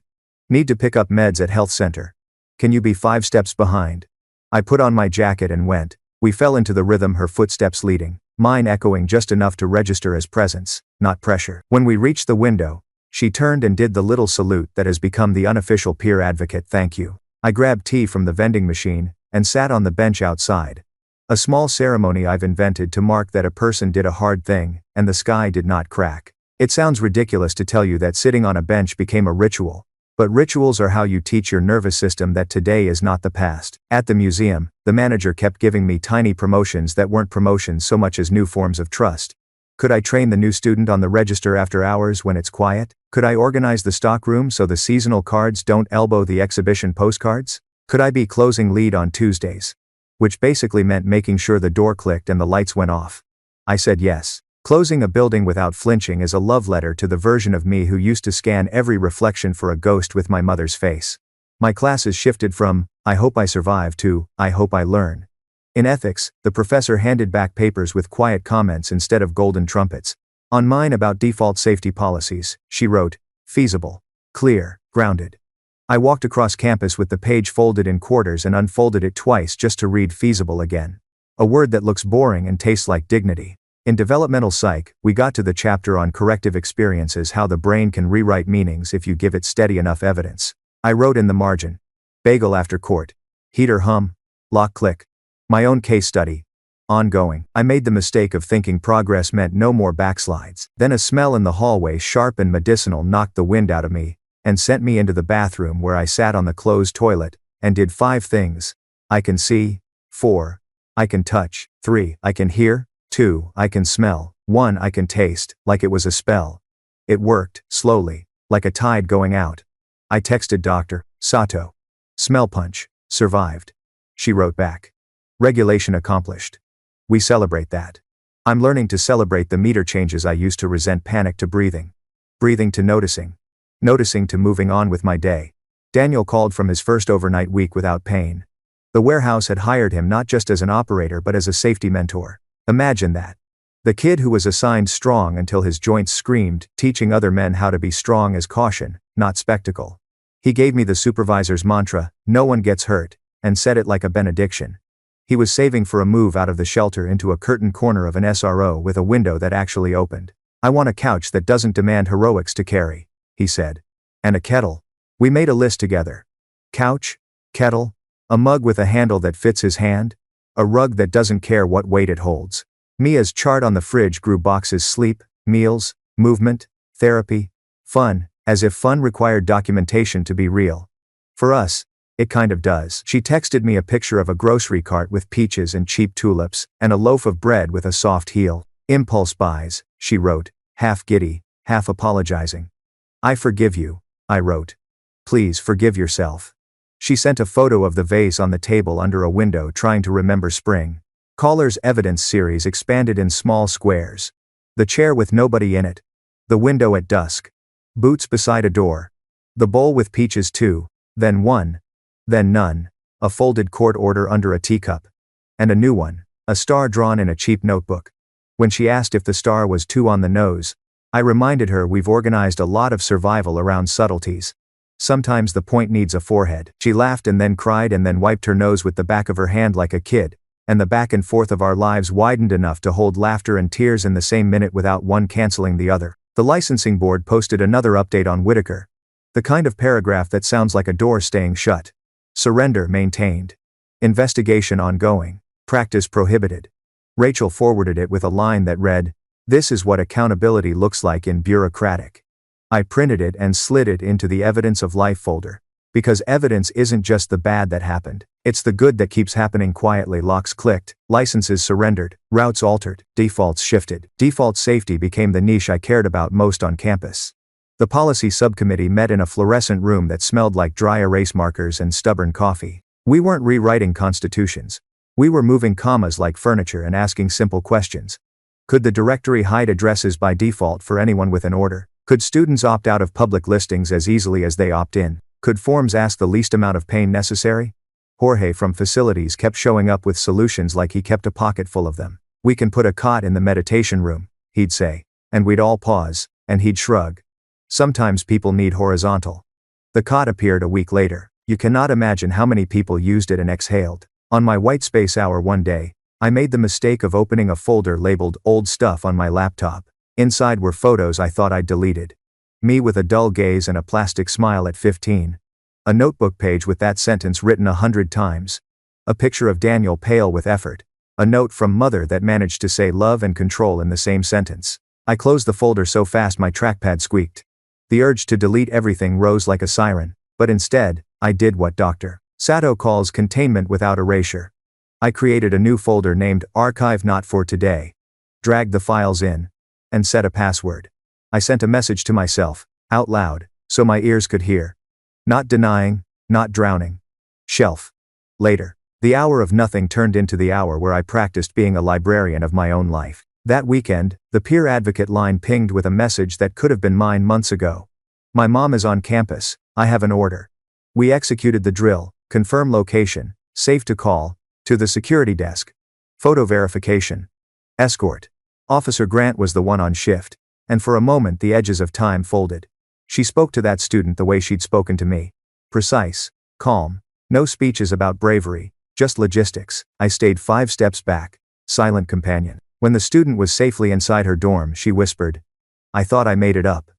Need to pick up meds at health center. Can you be 5 steps behind? I put on my jacket and went. We fell into the rhythm, her footsteps leading, mine echoing just enough to register as presence, not pressure. When we reached the window, she turned and did the little salute that has become the unofficial peer advocate thank you. I grabbed tea from the vending machine and sat on the bench outside. A small ceremony I've invented to mark that a person did a hard thing, and the sky did not crack. It sounds ridiculous to tell you that sitting on a bench became a ritual. But rituals are how you teach your nervous system that today is not the past. At the museum, the manager kept giving me tiny promotions that weren't promotions so much as new forms of trust. Could I train the new student on the register after hours when it's quiet? Could I organize the stockroom so the seasonal cards don't elbow the exhibition postcards? Could I be closing lead on Tuesdays? Which basically meant making sure the door clicked and the lights went off. I said yes. Closing a building without flinching is a love letter to the version of me who used to scan every reflection for a ghost with my mother's face. My classes shifted from, "I hope I survive" to, "I hope I learn." In ethics, the professor handed back papers with quiet comments instead of golden trumpets. On mine about default safety policies, she wrote, "Feasible, clear, grounded." I walked across campus with the page folded in quarters and unfolded it twice just to read feasible again. A word that looks boring and tastes like dignity. In developmental psych, we got to the chapter on corrective experiences, how the brain can rewrite meanings if you give it steady enough evidence. I wrote in the margin, bagel after court, heater hum, lock click. My own case study. Ongoing. I made the mistake of thinking progress meant no more backslides. Then a smell in the hallway, sharp and medicinal, knocked the wind out of me and sent me into the bathroom where I sat on the closed toilet and did 5 things. I can see. 4. I can touch. 3. I can hear. 2. I can smell. One I can taste, like it was a spell. It worked, slowly, like a tide going out. I texted Dr. Sato. Smell punch, survived. She wrote back. Regulation accomplished. We celebrate that. I'm learning to celebrate the meter changes I used to resent. Panic to breathing. Breathing to noticing. Noticing to moving on with my day. Daniel called from his first overnight week without pain. The warehouse had hired him not just as an operator but as a safety mentor. Imagine that. The kid who was assigned strong until his joints screamed, teaching other men how to be strong as caution, not spectacle. He gave me the supervisor's mantra, "No one gets hurt," and said it like a benediction. He was saving for a move out of the shelter into a curtained corner of an SRO with a window that actually opened. "I want a couch that doesn't demand heroics to carry," he said. "And a kettle." We made a list together. Couch, kettle, a mug with a handle that fits his hand, a rug that doesn't care what weight it holds. Mia's chart on the fridge grew boxes: sleep, meals, movement, therapy, fun, as if fun required documentation to be real. For us, it kind of does. She texted me a picture of a grocery cart with peaches and cheap tulips, and a loaf of bread with a soft heel. "Impulse buys," she wrote, half giddy, half apologizing. "I forgive you," I wrote. "Please forgive yourself." She sent a photo of the vase on the table under a window, trying to remember spring. Caller's evidence series expanded in small squares. The chair with nobody in it. The window at dusk. Boots beside a door. The bowl with peaches too. Then one. Then none. A folded court order under a teacup. And a new one. A star drawn in a cheap notebook. When she asked if the star was too on the nose, I reminded her we've organized a lot of survival around subtleties. Sometimes the point needs a forehead. She laughed and then cried and then wiped her nose with the back of her hand like a kid, and the back and forth of our lives widened enough to hold laughter and tears in the same minute without one canceling the other. The licensing board posted another update on Whitaker. The kind of paragraph that sounds like a door staying shut. Surrender maintained. Investigation ongoing. Practice prohibited. Rachel forwarded it with a line that read, "This is what accountability looks like in bureaucratic." I printed it and slid it into the evidence of life folder. Because evidence isn't just the bad that happened, it's the good that keeps happening quietly. Locks clicked, licenses surrendered, routes altered, defaults shifted. Default safety became the niche I cared about most on campus. The policy subcommittee met in a fluorescent room that smelled like dry erase markers and stubborn coffee. We weren't rewriting constitutions. We were moving commas like furniture and asking simple questions. Could the directory hide addresses by default for anyone with an order? Could students opt out of public listings as easily as they opt in? Could forms ask the least amount of pain necessary? Jorge from facilities kept showing up with solutions like he kept a pocket full of them. "We can put a cot in the meditation room," he'd say. And we'd all pause, and he'd shrug. "Sometimes people need horizontal." The cot appeared a week later. You cannot imagine how many people used it and exhaled. On my white space hour one day, I made the mistake of opening a folder labeled "Old Stuff" on my laptop. Inside were photos I thought I'd deleted. Me with a dull gaze and a plastic smile at 15. A notebook page with that sentence written 100 times. A picture of Daniel pale with effort. A note from mother that managed to say love and control in the same sentence. I closed the folder so fast my trackpad squeaked. The urge to delete everything rose like a siren, but instead, I did what Dr. Sato calls containment without erasure. I created a new folder named Archive Not For Today. Dragged the files in. And set a password. I sent a message to myself, out loud, so my ears could hear. Not denying, not drowning. Shelf. Later. The hour of nothing turned into the hour where I practiced being a librarian of my own life. That weekend, the peer advocate line pinged with a message that could have been mine months ago. "My mom is on campus, I have an order." We executed the drill, confirm location, safe to call, to the security desk. Photo verification. Escort. Officer Grant was the one on shift, and for a moment the edges of time folded. She spoke to that student the way she'd spoken to me. Precise, calm, no speeches about bravery, just logistics. I stayed 5 steps back, silent companion. When the student was safely inside her dorm, she whispered, "I thought I made it up."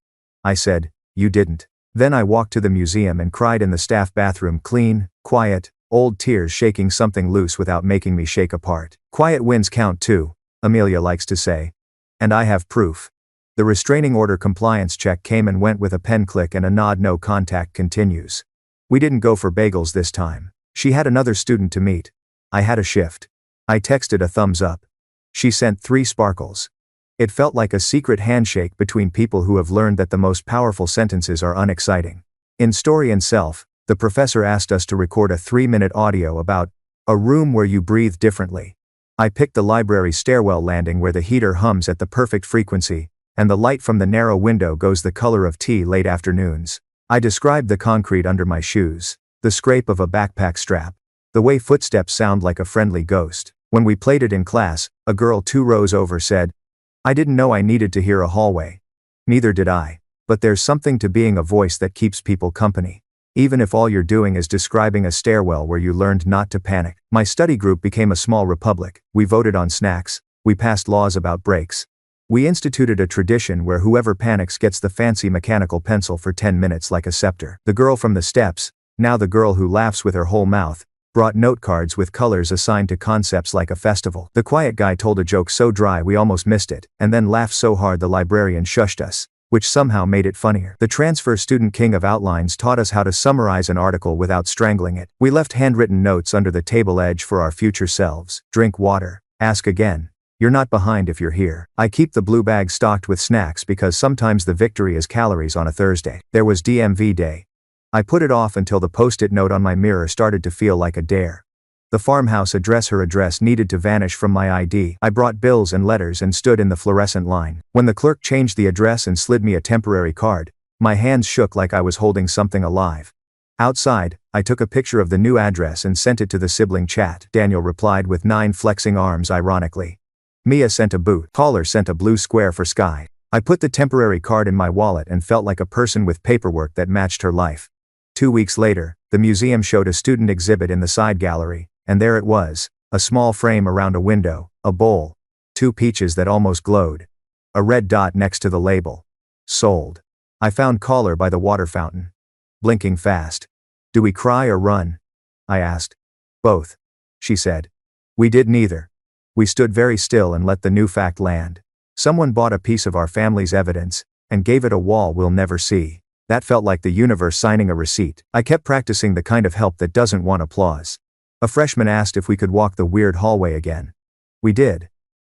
I said, "You didn't." Then I walked to the museum and cried in the staff bathroom, clean, quiet, old tears shaking something loose without making me shake apart. Quiet wins count too, Amelia likes to say. And I have proof. The restraining order compliance check came and went with a pen click and a nod. No contact continues. We didn't go for bagels this time. She had another student to meet. I had a shift. I texted a thumbs up. She sent 3 sparkles. It felt like a secret handshake between people who have learned that the most powerful sentences are unexciting. In Story and Self, the professor asked us to record a 3-minute audio about a room where you breathe differently. I picked the library stairwell landing where the heater hums at the perfect frequency, and the light from the narrow window goes the color of tea late afternoons. I described the concrete under my shoes, the scrape of a backpack strap, the way footsteps sound like a friendly ghost. When we played it in class, a girl 2 rows over said, "I didn't know I needed to hear a hallway." Neither did I. But there's something to being a voice that keeps people company. Even if all you're doing is describing a stairwell where you learned not to panic. My study group became a small republic. We voted on snacks. We passed laws about breaks. We instituted a tradition where whoever panics gets the fancy mechanical pencil for 10 minutes like a scepter. The girl from the steps, now the girl who laughs with her whole mouth, brought note cards with colors assigned to concepts like a festival. The quiet guy told a joke so dry we almost missed it, and then laughed so hard the librarian shushed us, which somehow made it funnier. The transfer student king of outlines taught us how to summarize an article without strangling it. We left handwritten notes under the table edge for our future selves. Drink water. Ask again. You're not behind if you're here. I keep the blue bag stocked with snacks because sometimes the victory is calories on a Thursday. There was DMV day. I put it off until the post-it note on my mirror started to feel like a dare. The farmhouse address, her address needed to vanish from my ID. I brought bills and letters and stood in the fluorescent line. When the clerk changed the address and slid me a temporary card, my hands shook like I was holding something alive. Outside, I took a picture of the new address and sent it to the sibling chat. Daniel replied with 9 flexing arms ironically. Mia sent a boot. Caller sent a blue square for Sky. I put the temporary card in my wallet and felt like a person with paperwork that matched her life. 2 weeks later, the museum showed a student exhibit in the side gallery, and there it was, a small frame around a window, a bowl, 2 peaches that almost glowed, a red dot next to the label. Sold. I found Caller by the water fountain, blinking fast. Do we cry or run? I asked. Both. She said. We did neither. We stood very still and let the new fact land. Someone bought a piece of our family's evidence, and gave it a wall we'll never see. That felt like the universe signing a receipt. I kept practicing the kind of help that doesn't want applause. A freshman asked if we could walk the weird hallway again. We did.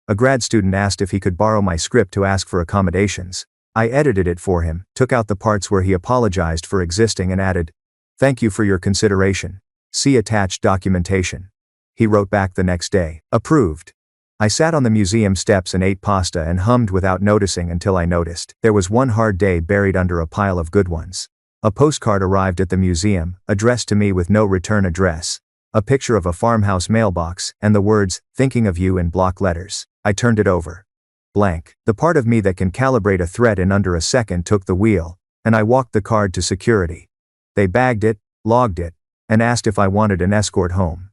A grad student asked if he could borrow my script to ask for accommodations. I edited it for him, took out the parts where he apologized for existing and added, "Thank you for your consideration. See attached documentation." He wrote back the next day. Approved. I sat on the museum steps and ate pasta and hummed without noticing until I noticed. There was one hard day buried under a pile of good ones. A postcard arrived at the museum, addressed to me with no return address. A picture of a farmhouse mailbox, and the words, "Thinking of you" in block letters. I turned it over. Blank. The part of me that can calibrate a threat in under a second took the wheel, and I walked the card to security. They bagged it, logged it, and asked if I wanted an escort home.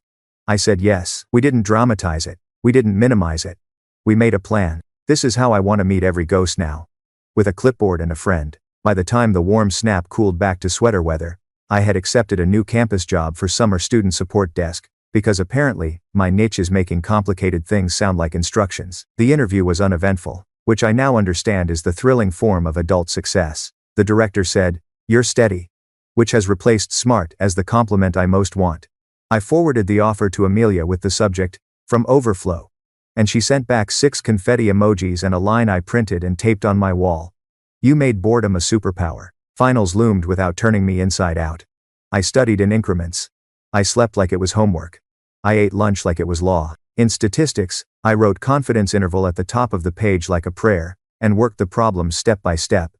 I said yes. We didn't dramatize it. We didn't minimize it. We made a plan. This is how I want to meet every ghost now. With a clipboard and a friend. By the time the warm snap cooled back to sweater weather, I had accepted a new campus job for summer student support desk, because apparently, my niche is making complicated things sound like instructions. The interview was uneventful, which I now understand is the thrilling form of adult success. The director said, "You're steady," which has replaced smart as the compliment I most want. I forwarded the offer to Amelia with the subject, "From Overflow," and she sent back 6 confetti emojis and a line I printed and taped on my wall. "You made boredom a superpower." Finals loomed without turning me inside out. I studied in increments. I slept like it was homework. I ate lunch like it was law. In statistics, I wrote confidence interval at the top of the page like a prayer, and worked the problems step by step.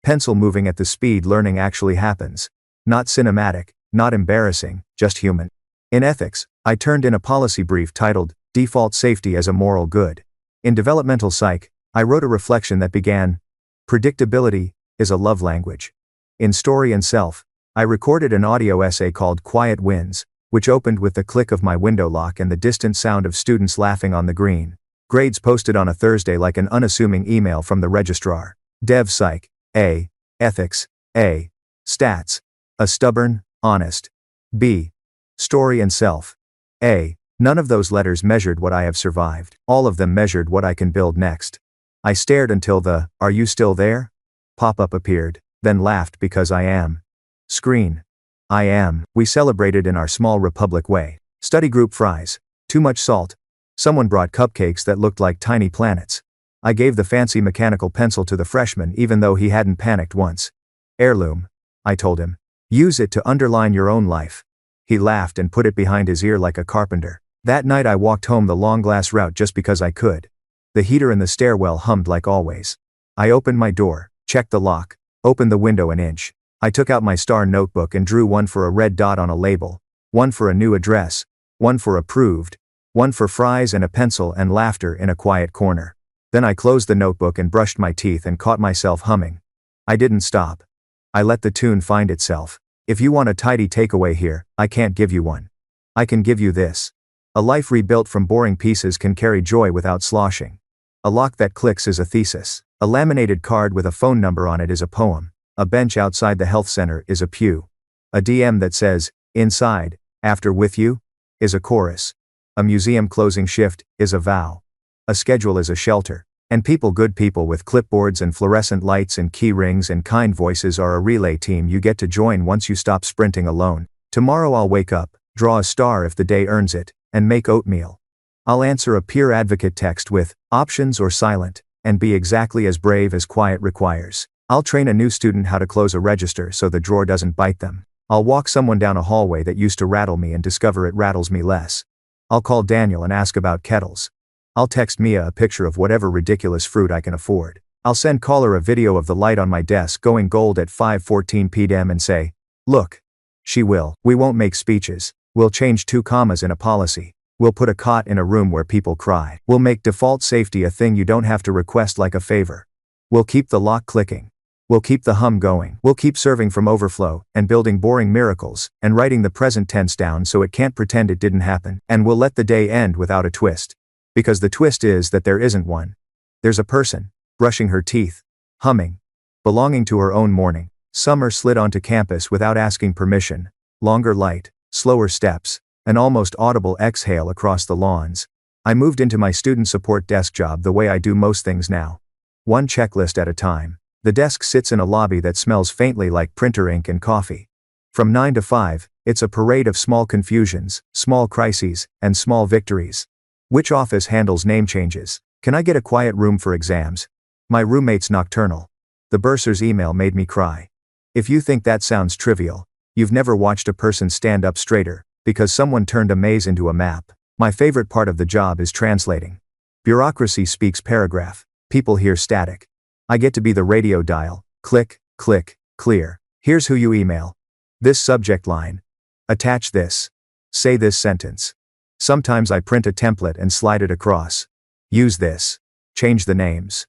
Pencil moving at the speed learning actually happens. Not cinematic, not embarrassing, just human. In ethics, I turned in a policy brief titled, "Default Safety as a Moral Good." In developmental psych, I wrote a reflection that began, "Predictability is a love language." In Story and Self, I recorded an audio essay called Quiet Wins, which opened with the click of my window lock and the distant sound of students laughing on the green. Grades posted on a Thursday like an unassuming email from the registrar. Dev Psych, A. Ethics, A. Stats, a stubborn, honest, B. Story and Self, A. None of those letters measured what I have survived. All of them measured what I can build next. I stared until the, "Are you still there?" pop-up appeared, then laughed because I am. Screen. I am. We celebrated in our small republic way. Study group fries. Too much salt. Someone brought cupcakes that looked like tiny planets. I gave the fancy mechanical pencil to the freshman even though he hadn't panicked once. Heirloom, I told him. Use it to underline your own life. He laughed and put it behind his ear like a carpenter. That night I walked home the long glass route just because I could. The heater in the stairwell hummed like always. I opened my door, checked the lock, opened the window an inch. I took out my star notebook and drew one for a red dot on a label, one for a new address, one for approved, one for fries and a pencil and laughter in a quiet corner. Then I closed the notebook and brushed my teeth and caught myself humming. I didn't stop. I let the tune find itself. If you want a tidy takeaway here, I can't give you one. I can give you this. A life rebuilt from boring pieces can carry joy without sloshing. A lock that clicks is a thesis. A laminated card with a phone number on it is a poem. A bench outside the health center is a pew. A DM that says, inside, after with you, is a chorus. A museum closing shift is a vow. A schedule is a shelter. And good people with clipboards and fluorescent lights and key rings and kind voices are a relay team you get to join once you stop sprinting alone. Tomorrow I'll wake up, draw a star if the day earns it, and make oatmeal. I'll answer a peer advocate text with, options or silent, and be exactly as brave as quiet requires. I'll train a new student how to close a register so the drawer doesn't bite them. I'll walk someone down a hallway that used to rattle me and discover it rattles me less. I'll call Daniel and ask about kettles. I'll text Mia a picture of whatever ridiculous fruit I can afford. I'll send caller a video of the light on my desk going gold at 5:14 p.m. and say, look. She will. We won't make speeches. We'll change 2 commas in a policy. We'll put a cot in a room where people cry. We'll make default safety a thing you don't have to request like a favor. We'll keep the lock clicking. We'll keep the hum going. We'll keep serving from overflow, and building boring miracles, and writing the present tense down so it can't pretend it didn't happen. And we'll let the day end without a twist. Because the twist is that there isn't one. There's a person, brushing her teeth, humming, belonging to her own morning. Summer slid onto campus without asking permission. Longer light, slower steps, an almost audible exhale across the lawns. I moved into my student support desk job the way I do most things now. One checklist at a time. The desk sits in a lobby that smells faintly like printer ink and coffee. From 9 to 5, it's a parade of small confusions, small crises, and small victories. Which office handles name changes? Can I get a quiet room for exams? My roommate's nocturnal. The bursar's email made me cry. If you think that sounds trivial, you've never watched a person stand up straighter, because someone turned a maze into a map. My favorite part of the job is translating. Bureaucracy speaks paragraph. People hear static. I get to be the radio dial. Click, click, clear. Here's who you email. This subject line. Attach this. Say this sentence. Sometimes I print a template and slide it across. Use this. Change the names.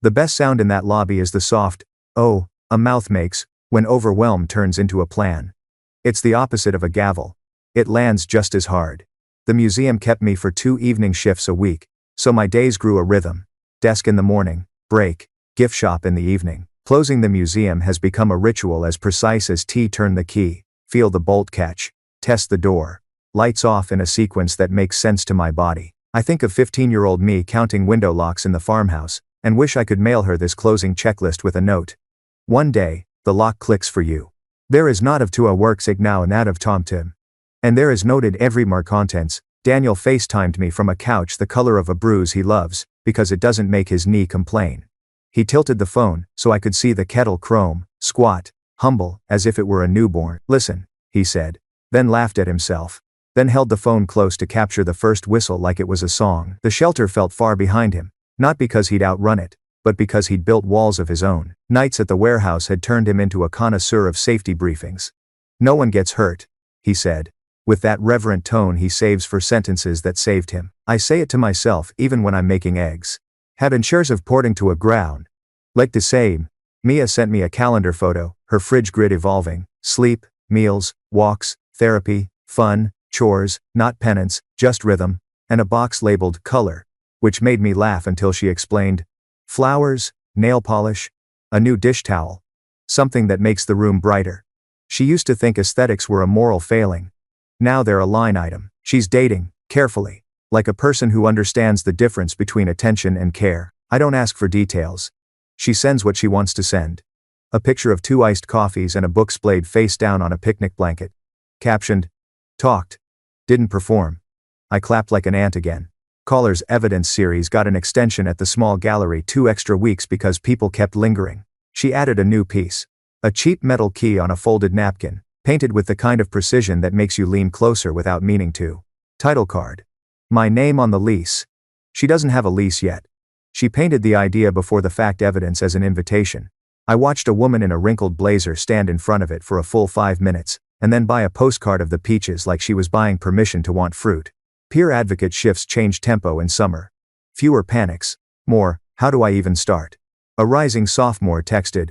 The best sound in that lobby is the soft, oh, a mouth makes, when overwhelm turns into a plan. It's the opposite of a gavel. It lands just as hard. The museum kept me for 2 evening shifts a week, so my days grew a rhythm. Desk in the morning, break, gift shop in the evening. Closing the museum has become a ritual as precise as turn the key, feel the bolt catch, test the door. Lights off in a sequence that makes sense to my body. I think of 15-year-old me counting window locks in the farmhouse, and wish I could mail her this closing checklist with a note. One day, the lock clicks for you. There is not of tua works ignow and that of tomtim. And there is noted every mar contents. Daniel FaceTimed me from a couch the color of a bruise he loves, because it doesn't make his knee complain. He tilted the phone, so I could see the kettle chrome, squat, humble, as if it were a newborn. Listen, he said, then laughed at himself. Then held the phone close to capture the first whistle like it was a song. The shelter felt far behind him, not because he'd outrun it, but because he'd built walls of his own. Nights at the warehouse had turned him into a connoisseur of safety briefings. No one gets hurt, he said, with that reverent tone he saves for sentences that saved him. I say it to myself even when I'm making eggs. Have ensures of porting to a ground. Like the same, Mia sent me a calendar photo, her fridge grid evolving, sleep, meals, walks, therapy, fun, chores, not penance, just rhythm, and a box labeled color, which made me laugh until she explained. Flowers, nail polish, a new dish towel. Something that makes the room brighter. She used to think aesthetics were a moral failing. Now they're a line item. She's dating, carefully, like a person who understands the difference between attention and care. I don't ask for details. She sends what she wants to send. A picture of 2 iced coffees and a book splayed face down on a picnic blanket. Captioned, talked. Didn't perform. I clapped like an ant again. Caller's evidence series got an extension at the small gallery 2 extra weeks because people kept lingering. She added a new piece. A cheap metal key on a folded napkin, painted with the kind of precision that makes you lean closer without meaning to. Title card. My name on the lease. She doesn't have a lease yet. She painted the idea before the fact evidence as an invitation. I watched a woman in a wrinkled blazer stand in front of it for a full 5 minutes, and then buy a postcard of the peaches like she was buying permission to want fruit. Peer advocate shifts change tempo in summer. Fewer panics. More, how do I even start? A rising sophomore texted.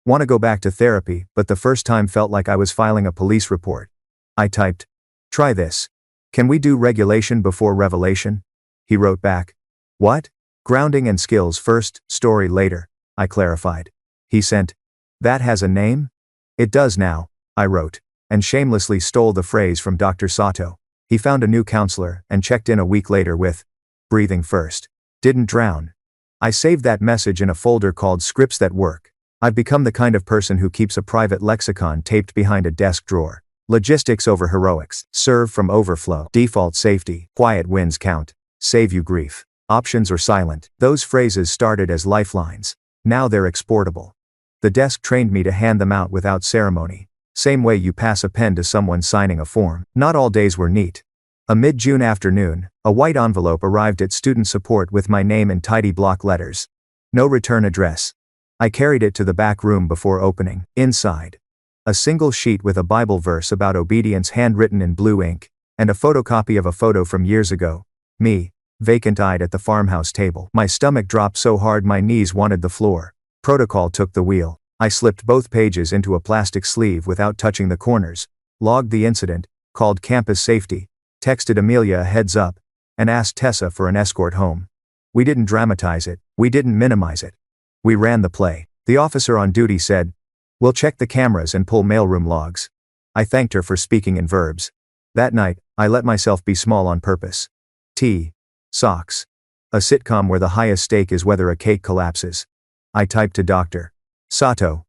Want to go back to therapy, but the first time felt like I was filing a police report. I typed. Try this. Can we do regulation before revelation? He wrote back. What? Grounding and skills first, story later, I clarified. He sent. That has a name? It does now, I wrote, and shamelessly stole the phrase from Dr. Sato. He found a new counselor and checked in a week later with, breathing first. Didn't drown. I saved that message in a folder called Scripts That Work. I've become the kind of person who keeps a private lexicon taped behind a desk drawer. Logistics over heroics. Serve from overflow. Default safety. Quiet wins count. Save you grief. Options or silent. Those phrases started as lifelines. Now they're exportable. The desk trained me to hand them out without ceremony. Same way you pass a pen to someone signing a form. Not all days were neat. A mid-June afternoon, a white envelope arrived at student support with my name in tidy block letters. No return address. I carried it to the back room before opening. Inside, a single sheet with a Bible verse about obedience handwritten in blue ink, and a photocopy of a photo from years ago. Me, vacant-eyed at the farmhouse table. My stomach dropped so hard my knees wanted the floor. Protocol took the wheel. I slipped both pages into a plastic sleeve without touching the corners, logged the incident, called campus safety, texted Amelia a heads up, and asked Tessa for an escort home. We didn't dramatize it, we didn't minimize it. We ran the play. The officer on duty said, "We'll check the cameras and pull mailroom logs." I thanked her for speaking in verbs. That night, I let myself be small on purpose. Tea. Socks. A sitcom where the highest stake is whether a cake collapses. I typed to Dr. Sato.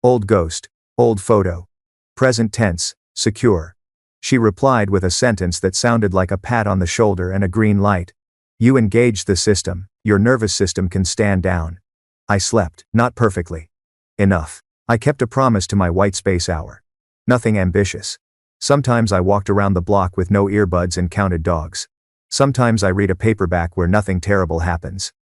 Old ghost. Old photo. Present tense. Secure. She replied with a sentence that sounded like a pat on the shoulder and a green light. You engaged the system, your nervous system can stand down. I slept, not perfectly. Enough. I kept a promise to my white space hour. Nothing ambitious. Sometimes I walked around the block with no earbuds and counted dogs. Sometimes I read a paperback where nothing terrible happens.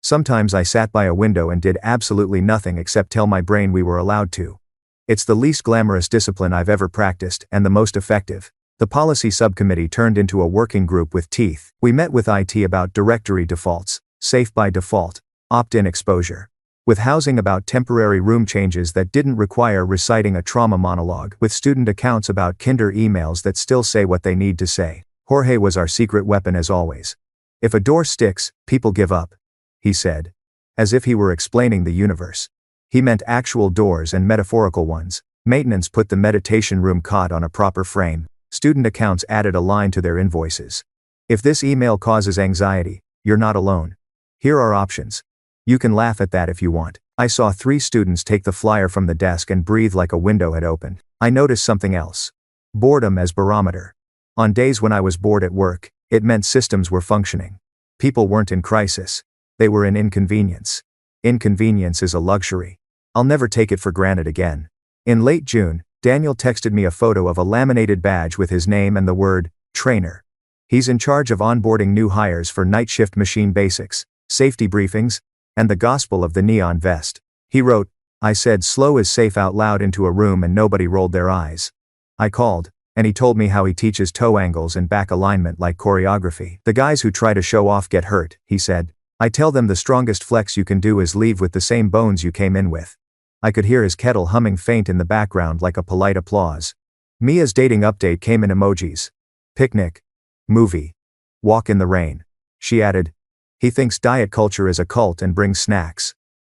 Sometimes I sat by a window and did absolutely nothing except tell my brain we were allowed to. It's the least glamorous discipline I've ever practiced and the most effective. The policy subcommittee turned into a working group with teeth. We met with IT about directory defaults, safe by default, opt-in exposure. With housing about temporary room changes that didn't require reciting a trauma monologue. With student accounts about Kinder emails that still say what they need to say. Jorge was our secret weapon as always. If a door sticks, people give up, he said. As if he were explaining the universe. He meant actual doors and metaphorical ones. Maintenance put the meditation room cot on a proper frame. Student accounts added a line to their invoices. If this email causes anxiety, you're not alone. Here are options. You can laugh at that if you want. I saw 3 students take the flyer from the desk and breathe like a window had opened. I noticed something else. Boredom as barometer. On days when I was bored at work, it meant systems were functioning. People weren't in crisis. They were in inconvenience. Inconvenience is a luxury. I'll never take it for granted again. In late June, Daniel texted me a photo of a laminated badge with his name and the word, trainer. He's in charge of onboarding new hires for night shift machine basics, safety briefings, and the gospel of the neon vest. He wrote, I said slow is safe out loud into a room and nobody rolled their eyes. I called, and he told me how he teaches toe angles and back alignment like choreography. The guys who try to show off get hurt, he said. I tell them the strongest flex you can do is leave with the same bones you came in with. I could hear his kettle humming faint in the background like a polite applause. Mia's dating update came in emojis. Picnic. Movie. Walk in the rain. She added, he thinks diet culture is a cult and brings snacks.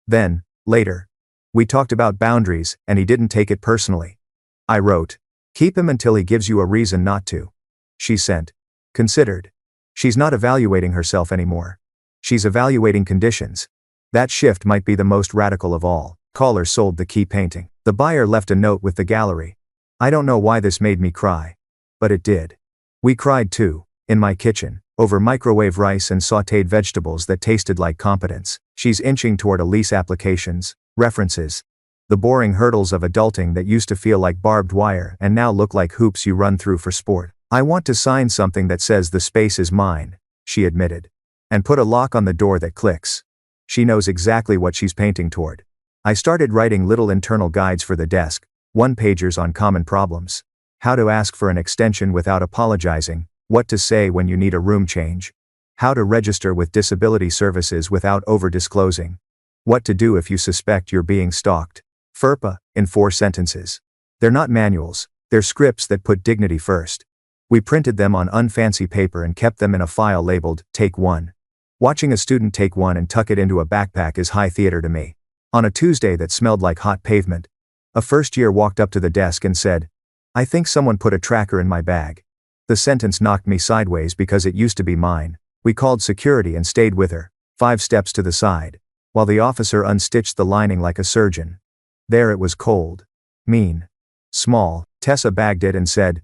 Then, later, we talked about boundaries and he didn't take it personally. I wrote, keep him until he gives you a reason not to. She sent, considered. She's not evaluating herself anymore. She's evaluating conditions. That shift might be the most radical of all. Caller sold the key painting. The buyer left a note with the gallery. I don't know why this made me cry. But it did. We cried too. in my kitchen, over microwave rice and sautéed vegetables that tasted like competence. She's inching toward Elise applications, references. The boring hurdles of adulting that used to feel like barbed wire and now look like hoops you run through for sport. I want to sign something that says the space is mine, she admitted. And put a lock on the door that clicks. She knows exactly what she's painting toward. I started writing little internal guides for the desk, one-pagers on common problems. How to ask for an extension without apologizing, what to say when you need a room change. How to register with disability services without over-disclosing. What to do if you suspect you're being stalked. FERPA, in 4 sentences. They're not manuals, they're scripts that put dignity first. We printed them on unfancy paper and kept them in a file labeled, Take 1. Watching a student take one and tuck it into a backpack is high theater to me. On a Tuesday that smelled like hot pavement, a first year walked up to the desk and said, "I think someone put a tracker in my bag." The sentence knocked me sideways because it used to be mine. We called security and stayed with her, 5 steps to the side, while the officer unstitched the lining like a surgeon. There it was cold. Mean. Small. Tessa bagged it and said,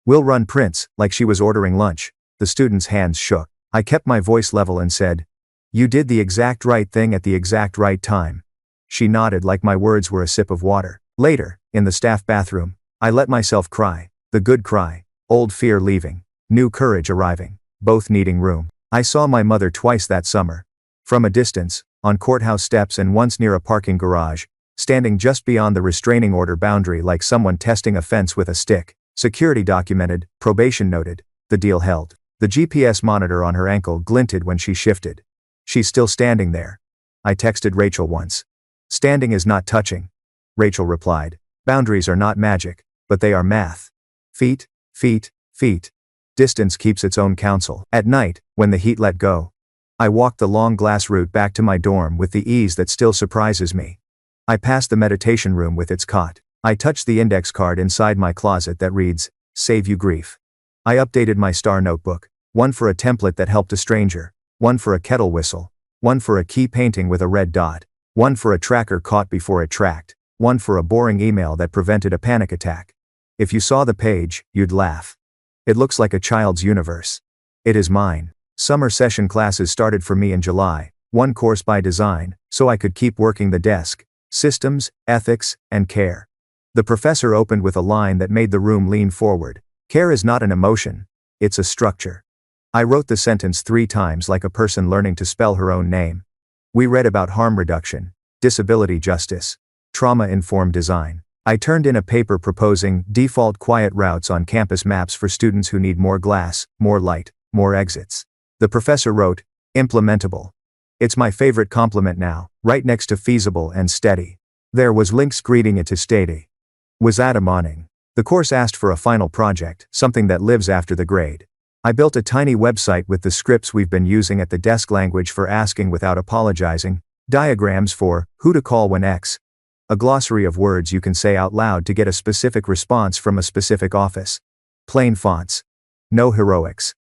"We'll run prints," like she was ordering lunch. The student's hands shook. I kept my voice level and said, "You did the exact right thing at the exact right time." She nodded like my words were a sip of water. Later, in the staff bathroom, I let myself cry. The good cry. Old fear leaving. New courage arriving. Both needing room. I saw my mother twice that summer. From a distance, on courthouse steps and once near a parking garage, standing just beyond the restraining order boundary like someone testing a fence with a stick. Security documented, probation noted. The deal held. The GPS monitor on her ankle glinted when she shifted. She's still standing there. I texted Rachel once. "Standing is not touching." Rachel replied, "Boundaries are not magic, but they are math. Feet, feet, feet. Distance keeps its own counsel." At night, when the heat let go, I walked the long glass route back to my dorm with the ease that still surprises me. I passed the meditation room with its cot. I touched the index card inside my closet that reads, "Save you grief." I updated my star notebook, one for a template that helped a stranger, one for a kettle whistle, one for a key painting with a red dot, one for a tracker caught before it tracked, one for a boring email that prevented a panic attack. If you saw the page, you'd laugh. It looks like a child's universe. It is mine. Summer session classes started for me in July, one course by design, so I could keep working the desk, systems, ethics, and care. The professor opened with a line that made the room lean forward. Care is not an emotion, it's a structure. I wrote the sentence 3 times like a person learning to spell her own name. We read about harm reduction, disability justice, trauma-informed design. I turned in a paper proposing default quiet routes on campus maps for students who need more glass, more light, more exits. The professor wrote, "Implementable." It's my favorite compliment now, right next to feasible and steady. There was links greeting it to steady. Was at a morning. The course asked for a final project, something that lives after the grade. I built a tiny website with the scripts we've been using at the desk, language for asking without apologizing, diagrams for who to call when X, a glossary of words you can say out loud to get a specific response from a specific office. Plain fonts. No heroics.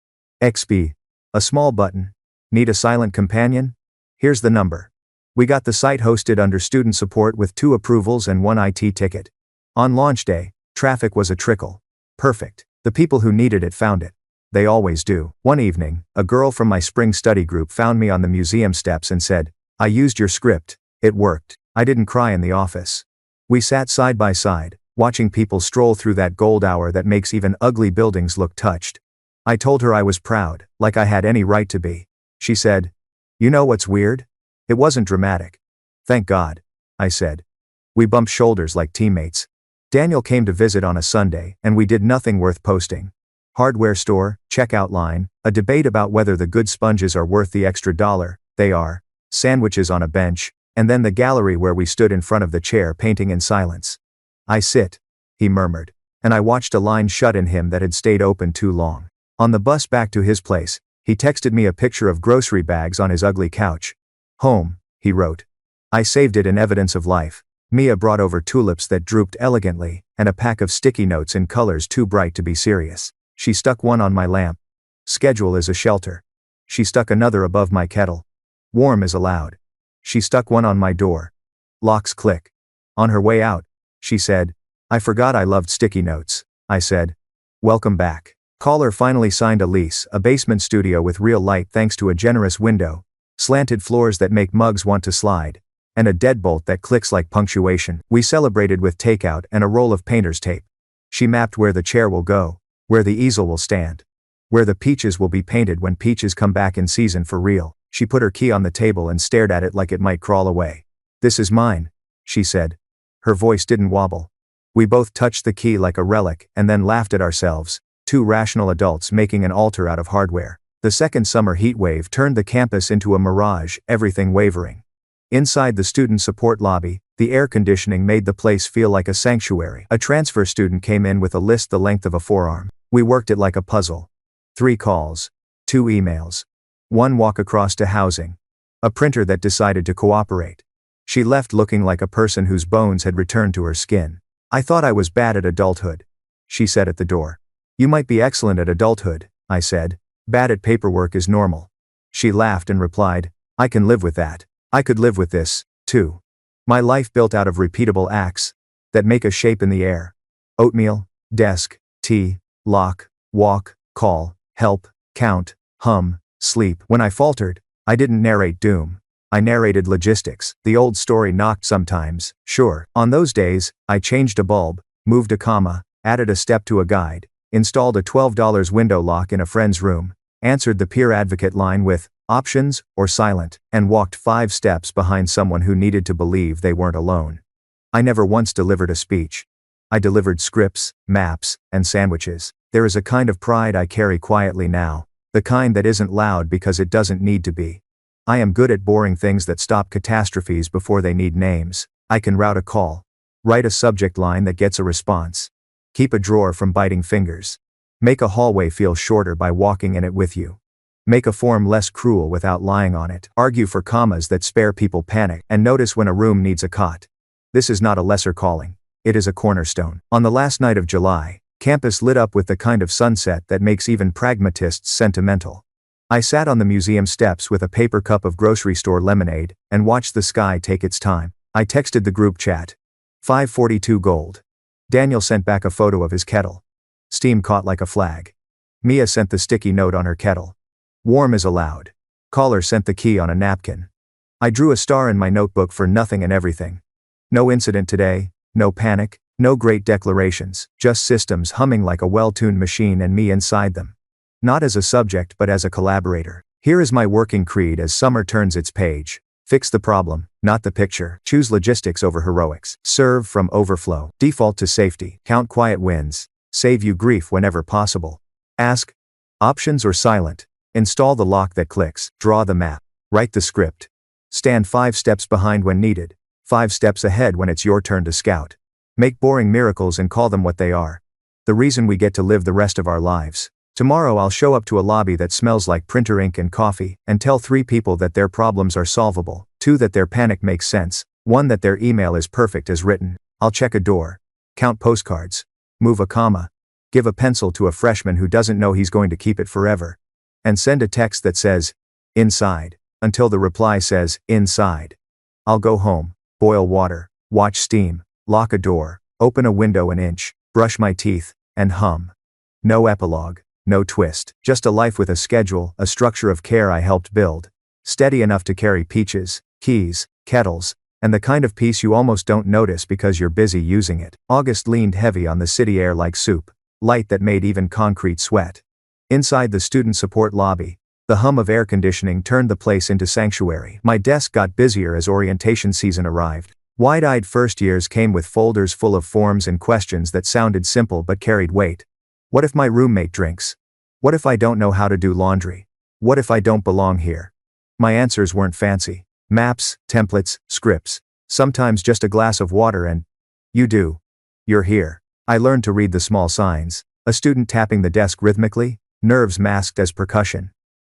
XP. A small button. Need a silent companion? Here's the number. We got the site hosted under student support with 2 approvals and 1 IT ticket. On launch day, traffic was a trickle. Perfect. The people who needed it found it. They always do. One evening, a girl from my spring study group found me on the museum steps and said, "I used your script. It worked." I didn't cry in the office. We sat side by side, watching people stroll through that gold hour that makes even ugly buildings look touched. I told her I was proud, like I had any right to be. She said, "You know what's weird? It wasn't dramatic." "Thank God," I said. We bumped shoulders like teammates. Daniel came to visit on a Sunday, and we did nothing worth posting. Hardware store, checkout line, a debate about whether the good sponges are worth the extra $1, they are, sandwiches on a bench, and then the gallery where we stood in front of the chair painting in silence. "I sit," he murmured, and I watched a line shut in him that had stayed open too long. On the bus back to his place, he texted me a picture of grocery bags on his ugly couch. "Home," he wrote. I saved it in evidence of life. Mia brought over tulips that drooped elegantly, and a pack of sticky notes in colors too bright to be serious. She stuck one on my lamp. "Schedule is a shelter." She stuck another above my kettle. "Warm is allowed." She stuck one on my door. "Locks click." On her way out, she said, "I forgot I loved sticky notes." I said, "Welcome back." Caller finally signed a lease, a basement studio with real light thanks to a generous window, slanted floors that make mugs want to slide, and a deadbolt that clicks like punctuation. We celebrated with takeout and a roll of painter's tape. She mapped where the chair will go, where the easel will stand, where the peaches will be painted when peaches come back in season for real. She put her key on the table and stared at it like it might crawl away. "This is mine," she said. Her voice didn't wobble. We both touched the key like a relic and then laughed at ourselves, two rational adults making an altar out of hardware. The second summer heat wave turned the campus into a mirage, everything wavering. Inside the student support lobby, the air conditioning made the place feel like a sanctuary. A transfer student came in with a list the length of a forearm. We worked it like a puzzle. 3 calls. 2 emails. 1 walk across to housing. A printer that decided to cooperate. She left looking like a person whose bones had returned to her skin. "I thought I was bad at adulthood," she said at the door. "You might be excellent at adulthood," I said. "Bad at paperwork is normal." She laughed and replied, "I can live with that. I could live with this, too." My life built out of repeatable acts that make a shape in the air. Oatmeal, desk, tea, lock, walk, call, help, count, hum, sleep. When I faltered, I didn't narrate doom. I narrated logistics. The old story knocked sometimes, sure. On those days, I changed a bulb, moved a comma, added a step to a guide, installed a $12 window lock in a friend's room, answered the peer advocate line with options or silent, and walked 5 steps behind someone who needed to believe they weren't alone. I never once delivered a speech. I delivered scripts, maps, and sandwiches. There is a kind of pride I carry quietly now, the kind that isn't loud because it doesn't need to be. I am good at boring things that stop catastrophes before they need names. I can route a call, write a subject line that gets a response, keep a drawer from biting fingers, make a hallway feel shorter by walking in it with you, make a form less cruel without lying on it, argue for commas that spare people panic, and notice when a room needs a cot. This is not a lesser calling. It is a cornerstone. On the last night of July, campus lit up with the kind of sunset that makes even pragmatists sentimental. I sat on the museum steps with a paper cup of grocery store lemonade and watched the sky take its time. I texted the group chat. 5:42 gold. Daniel sent back a photo of his kettle. Steam caught like a flag. Mia sent the sticky note on her kettle. Warm is allowed. Caller sent the key on a napkin. I drew a star in my notebook for nothing and everything. No incident today, no panic, no great declarations, just systems humming like a well-tuned machine and me inside them. Not as a subject but as a collaborator. Here is my working creed as summer turns its page. Fix the problem, not the picture. Choose logistics over heroics. Serve from overflow. Default to safety. Count quiet wins. Save you grief whenever possible. Ask. Options or silent. Install the lock that clicks. Draw the map. Write the script. Stand 5 steps behind when needed. 5 steps ahead when it's your turn to scout. Make boring miracles and call them what they are. The reason we get to live the rest of our lives. Tomorrow I'll show up to a lobby that smells like printer ink and coffee, and tell 3 people that their problems are solvable, 2 that their panic makes sense, 1 that their email is perfect as written. I'll check a door, count postcards, move a comma, give a pencil to a freshman who doesn't know he's going to keep it forever, and send a text that says, inside, until the reply says, inside. I'll go home, boil water, watch steam, lock a door, open a window an inch, brush my teeth, and hum. No epilogue. No twist, just a life with a schedule, a structure of care I helped build. Steady enough to carry peaches, keys, kettles, and the kind of peace you almost don't notice because you're busy using it. August leaned heavy on the city air like soup, light that made even concrete sweat. Inside the student support lobby, the hum of air conditioning turned the place into sanctuary. My desk got busier as orientation season arrived. Wide-eyed first years came with folders full of forms and questions that sounded simple but carried weight. What if my roommate drinks? What if I don't know how to do laundry? What if I don't belong here? My answers weren't fancy. Maps, templates, scripts. Sometimes just a glass of water and, you do. You're here. I learned to read the small signs. A student tapping the desk rhythmically, nerves masked as percussion.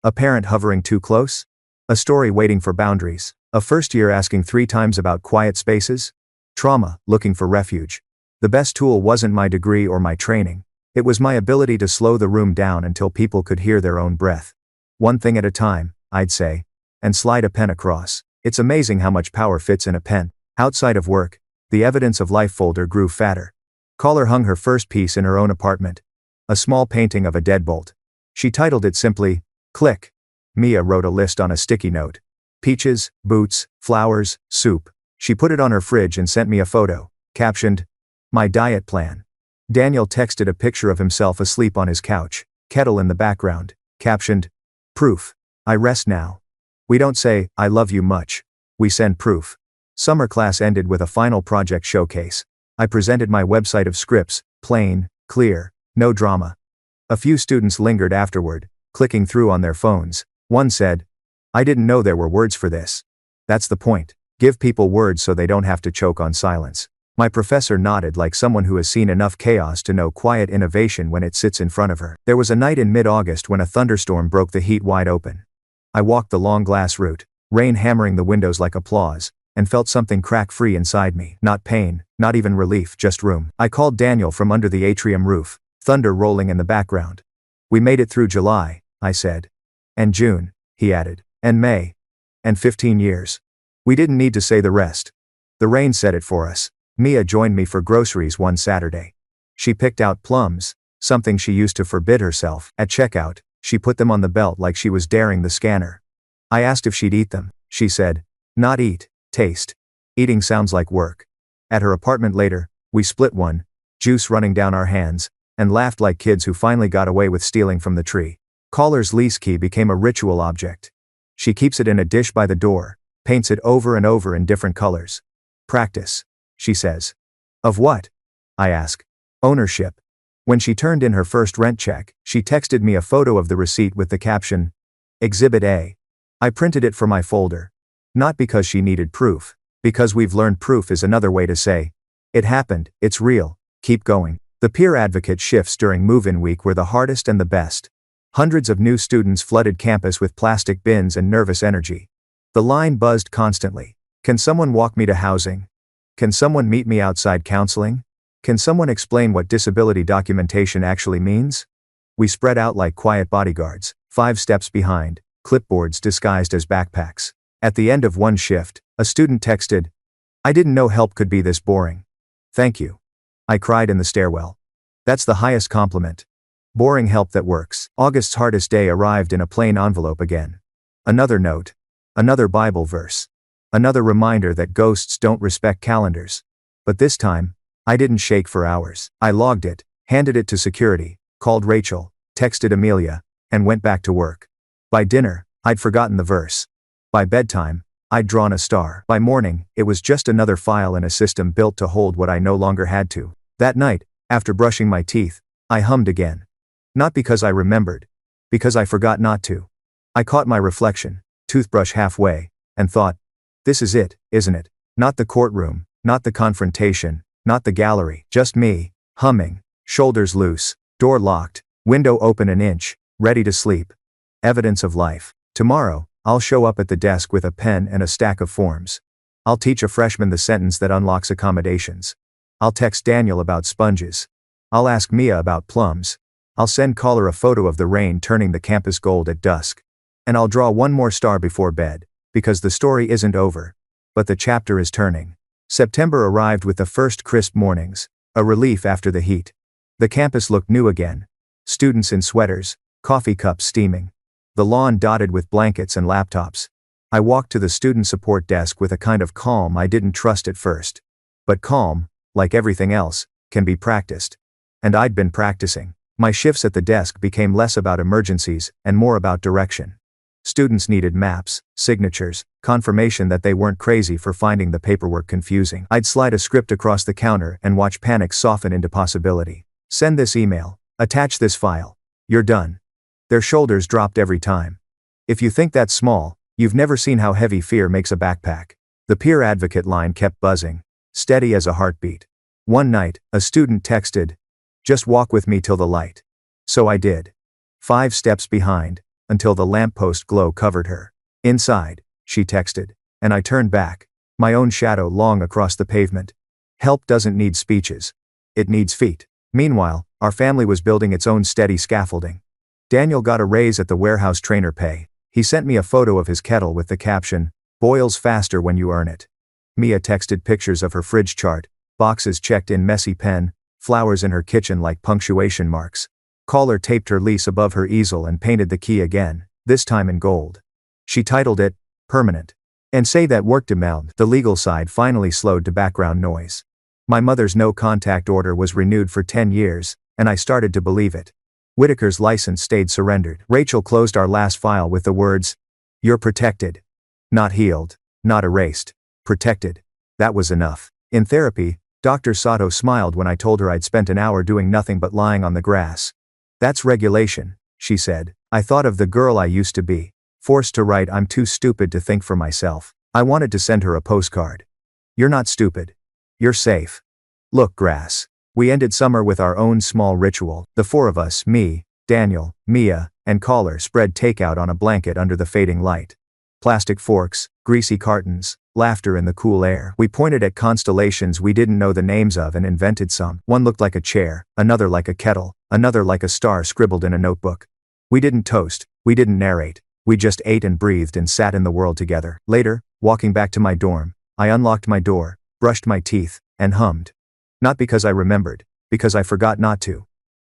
A parent hovering too close. A story waiting for boundaries. A first year asking 3 times about quiet spaces. Trauma, looking for refuge. The best tool wasn't my degree or my training. It was my ability to slow the room down until people could hear their own breath. One thing at a time, I'd say, and slide a pen across. It's amazing how much power fits in a pen. Outside of work, the evidence of life folder grew fatter. Caller hung her first piece in her own apartment. A small painting of a deadbolt. She titled it simply, Click. Mia wrote a list on a sticky note. Peaches, boots, flowers, soup. She put it on her fridge and sent me a photo, captioned, My diet plan. Daniel texted a picture of himself asleep on his couch, kettle in the background, captioned, Proof. I rest now. We don't say, I love you much. We send proof. Summer class ended with a final project showcase. I presented my website of scripts, plain, clear, no drama. A few students lingered afterward, clicking through on their phones. One said, I didn't know there were words for this. That's the point. Give people words so they don't have to choke on silence. My professor nodded like someone who has seen enough chaos to know quiet innovation when it sits in front of her. There was a night in mid-August when a thunderstorm broke the heat wide open. I walked the long glass route, rain hammering the windows like applause, and felt something crack free inside me. Not pain, not even relief, just room. I called Daniel from under the atrium roof, thunder rolling in the background. We made it through July, I said. And June, he added. And May. And 15 years. We didn't need to say the rest. The rain said it for us. Mia joined me for groceries one Saturday. She picked out plums, something she used to forbid herself. At checkout, she put them on the belt like she was daring the scanner. I asked if she'd eat them. She said, Not eat, taste. Eating sounds like work. At her apartment later, we split one, juice running down our hands, and laughed like kids who finally got away with stealing from the tree. Caller's lease key became a ritual object. She keeps it in a dish by the door, paints it over and over in different colors. Practice, she says. Of what? I ask. Ownership. When she turned in her first rent check, she texted me a photo of the receipt with the caption, Exhibit A. I printed it for my folder. Not because she needed proof, because we've learned proof is another way to say, it happened, it's real, keep going. The peer advocate shifts during move-in week were the hardest and the best. Hundreds of new students flooded campus with plastic bins and nervous energy. The line buzzed constantly. Can someone walk me to housing? Can someone meet me outside counseling? Can someone explain what disability documentation actually means? We spread out like quiet bodyguards, 5 steps behind, clipboards disguised as backpacks. At the end of one shift, a student texted, I didn't know help could be this boring. Thank you. I cried in the stairwell. That's the highest compliment. Boring help that works. August's hardest day arrived in a plain envelope again. Another note. Another Bible verse. Another reminder that ghosts don't respect calendars. But this time, I didn't shake for hours. I logged it, handed it to security, called Rachel, texted Amelia, and went back to work. By dinner, I'd forgotten the verse. By bedtime, I'd drawn a star. By morning, it was just another file in a system built to hold what I no longer had to. That night, after brushing my teeth, I hummed again. Not because I remembered, because I forgot not to. I caught my reflection, toothbrush halfway, and thought, this is it, isn't it? Not the courtroom, not the confrontation, not the gallery, just me, humming, shoulders loose, door locked, window open an inch, ready to sleep. Evidence of life. Tomorrow, I'll show up at the desk with a pen and a stack of forms. I'll teach a freshman the sentence that unlocks accommodations. I'll text Daniel about sponges. I'll ask Mia about plums. I'll send caller a photo of the rain turning the campus gold at dusk. And I'll draw one more star before bed, because the story isn't over. But the chapter is turning. September arrived with the first crisp mornings, a relief after the heat. The campus looked new again. Students in sweaters, coffee cups steaming. The lawn dotted with blankets and laptops. I walked to the student support desk with a kind of calm I didn't trust at first. But calm, like everything else, can be practiced. And I'd been practicing. My shifts at the desk became less about emergencies and more about direction. Students needed maps, signatures, confirmation that they weren't crazy for finding the paperwork confusing. I'd slide a script across the counter and watch panic soften into possibility. Send this email. Attach this file. You're done. Their shoulders dropped every time. If you think that's small, you've never seen how heavy fear makes a backpack. The peer advocate line kept buzzing, steady as a heartbeat. One night, a student texted, just walk with me till the light. So I did. 5 steps behind, until the lamppost glow covered her. Inside, she texted, and I turned back, my own shadow long across the pavement. Help doesn't need speeches. It needs feet. Meanwhile, our family was building its own steady scaffolding. Daniel got a raise at the warehouse trainer pay. He sent me a photo of his kettle with the caption, boils faster when you earn it. Mia texted pictures of her fridge chart, boxes checked in messy pen, flowers in her kitchen like punctuation marks. Caller taped her lease above her easel and painted the key again, this time in gold. She titled it, Permanent. And say that work demand. The legal side finally slowed to background noise. My mother's no-contact order was renewed for 10 years, and I started to believe it. Whitaker's license stayed surrendered. Rachel closed our last file with the words, "You're protected. Not healed, not erased. Protected." That was enough. In therapy, Dr. Sato smiled when I told her I'd spent an hour doing nothing but lying on the grass. "That's regulation," she said. I thought of the girl I used to be. Forced to write I'm too stupid to think for myself. I wanted to send her a postcard. "You're not stupid. You're safe. Look, grass." We ended summer with our own small ritual. The four of us, me, Daniel, Mia, and Caller, spread takeout on a blanket under the fading light. Plastic forks, greasy cartons, laughter in the cool air. We pointed at constellations we didn't know the names of and invented some. One looked like a chair, another like a kettle, another like a star scribbled in a notebook. We didn't toast, we didn't narrate. We just ate and breathed and sat in the world together. Later, walking back to my dorm, I unlocked my door, brushed my teeth, and hummed. Not because I remembered, because I forgot not to.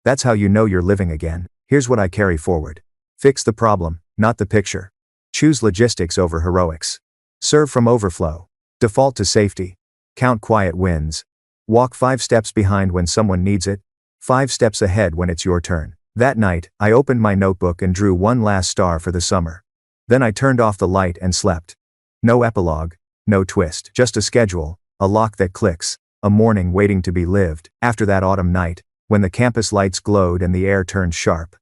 That's how you know you're living again. Here's what I carry forward. Fix the problem, not the picture. Choose logistics over heroics. Serve from overflow. Default to safety. Count quiet wins. Walk 5 steps behind when someone needs it. 5 steps ahead when it's your turn. That night, I opened my notebook and drew one last star for the summer. Then I turned off the light and slept. No epilogue, no twist, just a schedule, a lock that clicks, a morning waiting to be lived. After that autumn night, when the campus lights glowed and the air turned sharp,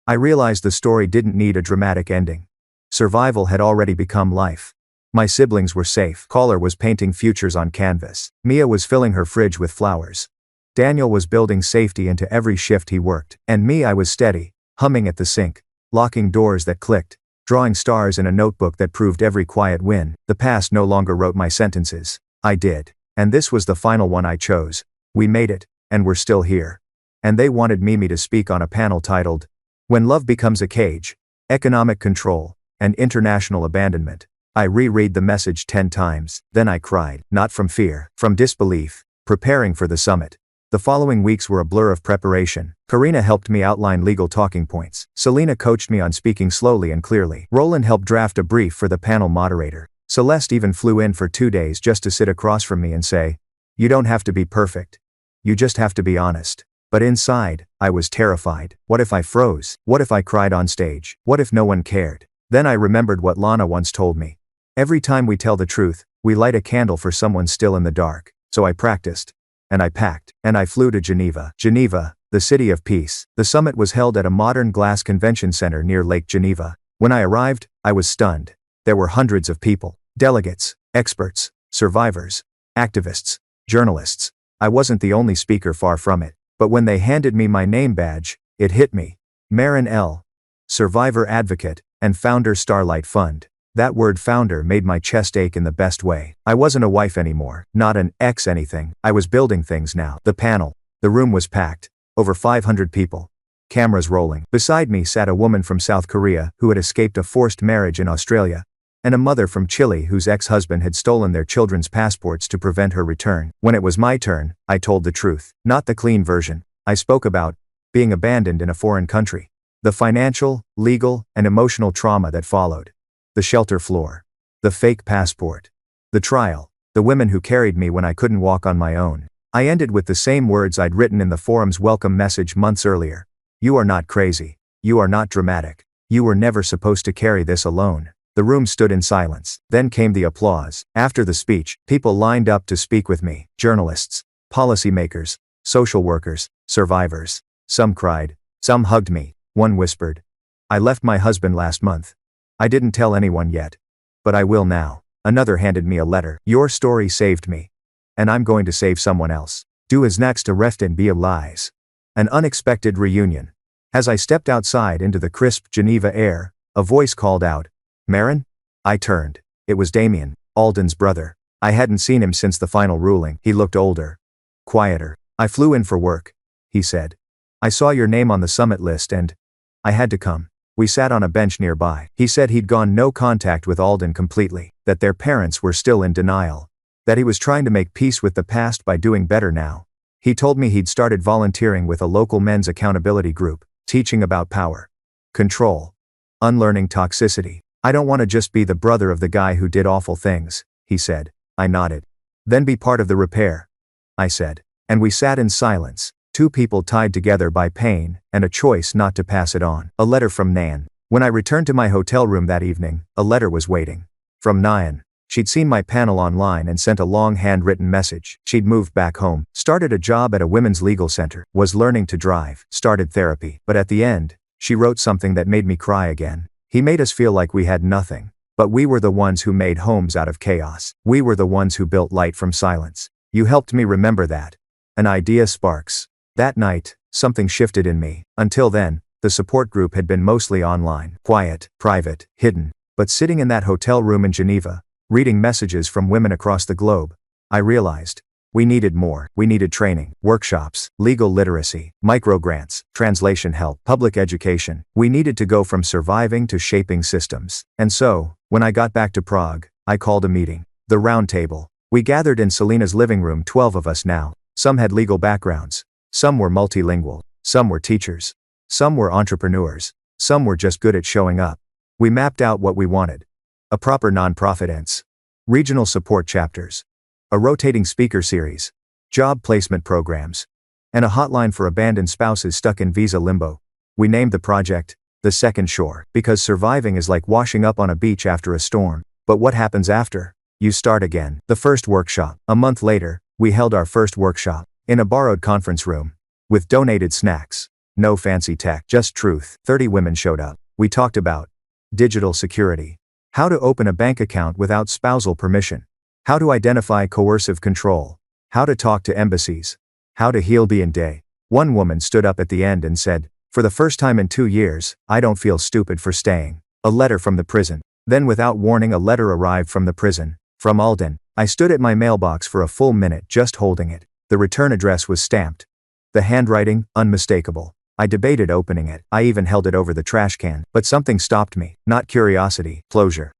I realized the story didn't need a dramatic ending. Survival had already become life. My siblings were safe. Caller was painting futures on canvas. Mia was filling her fridge with flowers. Daniel was building safety into every shift he worked. And me, I was steady, humming at the sink, locking doors that clicked, drawing stars in a notebook that proved every quiet win. The past no longer wrote my sentences. I did. And this was the final one I chose. We made it, and we're still here. And they wanted Mimi to speak on a panel titled, When Love Becomes a Cage, Economic Control, and International Abandonment. I reread the message 10 times, then I cried, not from fear, from disbelief, preparing for the summit. The following weeks were a blur of preparation. Karina helped me outline legal talking points. Selena coached me on speaking slowly and clearly. Roland helped draft a brief for the panel moderator. Celeste even flew in for 2 days just to sit across from me and say, "You don't have to be perfect. You just have to be honest." But inside, I was terrified. What if I froze? What if I cried on stage? What if no one cared? Then I remembered what Lana once told me. Every time we tell the truth, we light a candle for someone still in the dark. So I practiced. And I packed. And I flew to Geneva. Geneva, the city of peace. The summit was held at a modern glass convention center near Lake Geneva. When I arrived, I was stunned. There were hundreds of people. Delegates, experts, survivors, activists, journalists. I wasn't the only speaker, far from it. But when they handed me my name badge, it hit me. Marin L. Survivor advocate, and founder Starlight Fund. That word founder made my chest ache in the best way. I wasn't a wife anymore, not an ex-anything. I was building things now. The panel. The room was packed. Over 500 people. Cameras rolling. Beside me sat a woman from South Korea who had escaped a forced marriage in Australia, and a mother from Chile whose ex-husband had stolen their children's passports to prevent her return. When it was my turn, I told the truth. Not the clean version. I spoke about being abandoned in a foreign country. The financial, legal, and emotional trauma that followed. The shelter floor. The fake passport. The trial. The women who carried me when I couldn't walk on my own. I ended with the same words I'd written in the forum's welcome message months earlier. You are not crazy. You are not dramatic. You were never supposed to carry this alone. The room stood in silence. Then came the applause. After the speech, people lined up to speak with me. Journalists, policymakers, social workers, survivors. Some cried. Some hugged me. One whispered, "I left my husband last month. I didn't tell anyone yet. But I will now." Another handed me a letter. "Your story saved me. And I'm going to save someone else. Du is next to rest and be alive." An unexpected reunion. As I stepped outside into the crisp Geneva air, a voice called out, "Marin?" I turned. It was Damien, Alden's brother. I hadn't seen him since the final ruling. He looked older. Quieter. "I flew in for work," he said. "I saw your name on the summit list and I had to come." We sat on a bench nearby. He said he'd gone no contact with Alden completely, that their parents were still in denial, that he was trying to make peace with the past by doing better now. He told me he'd started volunteering with a local men's accountability group, Teaching about power. Control. Unlearning toxicity. I don't want to just be the brother of the guy who did awful things, he said. I nodded. Then be part of the repair, I said. And we sat in silence, two people tied together by pain, and a choice not to pass it on. A letter from Nan. When I returned to my hotel room that evening, a letter was waiting. From Nyan. She'd seen my panel online and sent a long handwritten message. She'd moved back home, started a job at a women's legal center, was learning to drive, started therapy. But at the end, she wrote something that made me cry again. He made us feel like we had nothing. But we were the ones who made homes out of chaos. We were the ones who built light from silence. You helped me remember that. An idea sparks. That night, something shifted in me. Until then, the support group had been mostly online, quiet, private, hidden. But sitting in that hotel room in Geneva, reading messages from women across the globe, I realized we needed more. We needed training, workshops, legal literacy, microgrants, translation help, public education. We needed to go from surviving to shaping systems. And so, when I got back to Prague, I called a meeting. The round table. We gathered in Selina's living room, 12 of us now. Some had legal backgrounds. Some were multilingual. Some were teachers. Some were entrepreneurs. Some were just good at showing up. We mapped out what we wanted. A proper nonprofit ents. Regional support chapters. A rotating speaker series. Job placement programs. And a hotline for abandoned spouses stuck in visa limbo. We named the project, The Second Shore, because surviving is like washing up on a beach after a storm. But what happens after? You start again. The first workshop. A month later, we held our first workshop. In a borrowed conference room. With donated snacks. No fancy tech, just truth. 30 women showed up. We talked about digital security. How to open a bank account without spousal permission. How to identify coercive control. How to talk to embassies. How to heal day. One woman stood up at the end and said, "For the first time in 2 years, I don't feel stupid for staying." A letter from the prison. Then without warning, a letter arrived from the prison. From Alden. I stood at my mailbox for a full minute just holding it. The return address was stamped. The handwriting, unmistakable. I debated opening it. I even held it over the trash can. But something stopped me. Not curiosity, closure.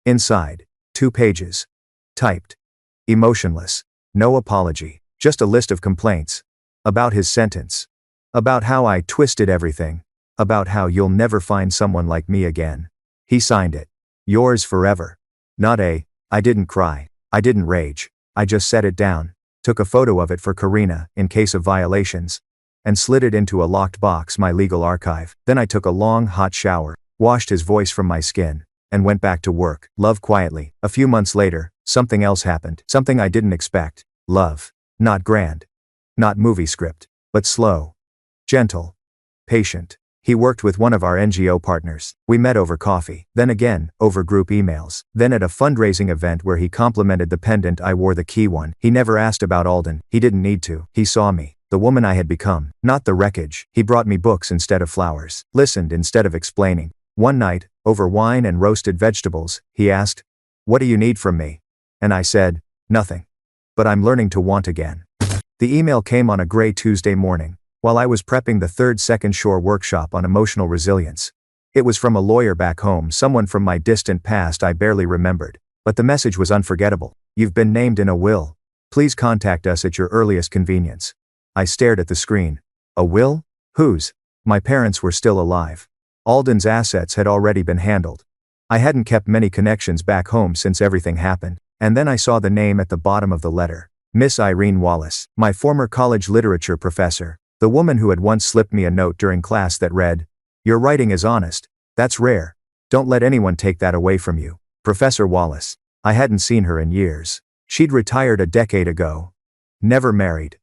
Inside. 2 pages. Typed. Emotionless. No apology. Just a list of complaints. About his sentence. About how I twisted everything. About how you'll never find someone like me again. He signed it. Yours forever. Not a. I didn't cry. I didn't rage. I just set it down. Took a photo of it for Karina, in case of violations. And slid it into a locked box, my legal archive. Then I took a long, hot shower, washed his voice from my skin, and went back to work. Love quietly. A few months later, something else happened. Something I didn't expect. Love. Not grand. Not movie script. But slow. Gentle. Patient. He worked with one of our NGO partners. We met over coffee. Then again, over group emails. Then at a fundraising event where he complimented the pendant I wore, the key one. He never asked about Alden. He didn't need to. He saw me. The woman I had become. Not the wreckage. He brought me books instead of flowers. Listened instead of explaining. One night, over wine and roasted vegetables, he asked, "What do you need from me?" And I said, "Nothing. But I'm learning to want again." The email came on a gray Tuesday morning, while I was prepping the third Second Shore workshop on emotional resilience. It was from a lawyer back home, someone from my distant past I barely remembered. But the message was unforgettable. "You've been named in a will. Please contact us at your earliest convenience." I stared at the screen. A will? Whose? My parents were still alive. Alden's assets had already been handled. I hadn't kept many connections back home since everything happened. And then I saw the name at the bottom of the letter. Miss Irene Wallace, my former college literature professor. The woman who had once slipped me a note during class that read, "Your writing is honest. That's rare. Don't let anyone take that away from you." Professor Wallace. I hadn't seen her in years. She'd retired a decade ago. Never married.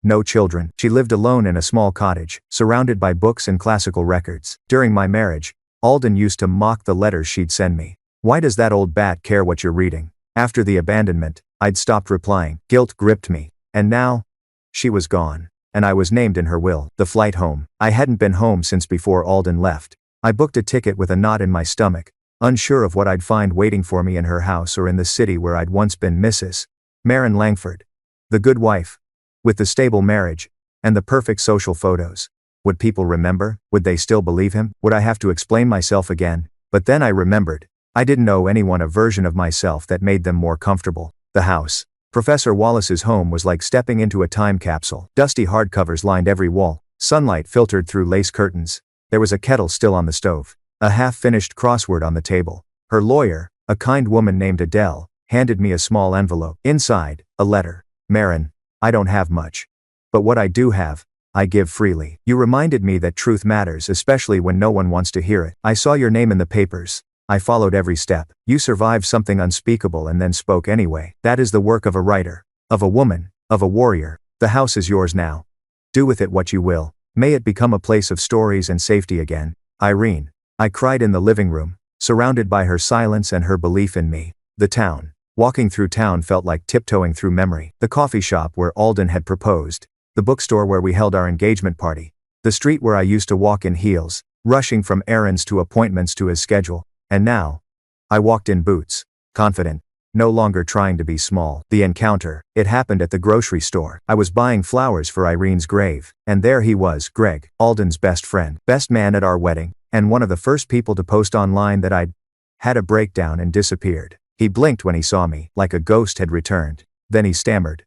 No children. She lived alone in a small cottage, surrounded by books and classical records. During my marriage, Alden used to mock the letters she'd send me. "Why does that old bat care what you're reading?" After the abandonment, I'd stopped replying. Guilt gripped me. And now, she was gone. And I was named in her will. The flight home. I hadn't been home since before Alden left. I booked a ticket with a knot in my stomach, unsure of what I'd find waiting for me in her house or in the city where I'd once been Mrs. Marin Langford. The good wife. With the stable marriage. And the perfect social photos. Would people remember? Would they still believe him? Would I have to explain myself again? But then I remembered. I didn't owe anyone a version of myself that made them more comfortable. The house. Professor Wallace's home was like stepping into a time capsule. Dusty hardcovers lined every wall. Sunlight filtered through lace curtains. There was a kettle still on the stove, a half-finished crossword on the table. Her lawyer, a kind woman named Adele, handed me a small envelope. Inside, a letter. Marin, I don't have much. But what I do have, I give freely. You reminded me that truth matters, especially when no one wants to hear it. I saw your name in the papers. I followed every step. You survived something unspeakable and then spoke anyway. That is the work of a writer, of a woman, of a warrior. The house is yours now. Do with it what you will. May it become a place of stories and safety again. Irene. I cried in the living room, surrounded by her silence and her belief in me. The town. Walking through town felt like tiptoeing through memory. The coffee shop where Alden had proposed. The bookstore where we held our engagement party. The street where I used to walk in heels, rushing from errands to appointments to his schedule. And now, I walked in boots, confident, no longer trying to be small. The encounter, it happened at the grocery store. I was buying flowers for Irene's grave, and there he was, Greg, Alden's best friend, best man at our wedding, and one of the first people to post online that I'd had a breakdown and disappeared. He blinked when he saw me, like a ghost had returned. Then he stammered.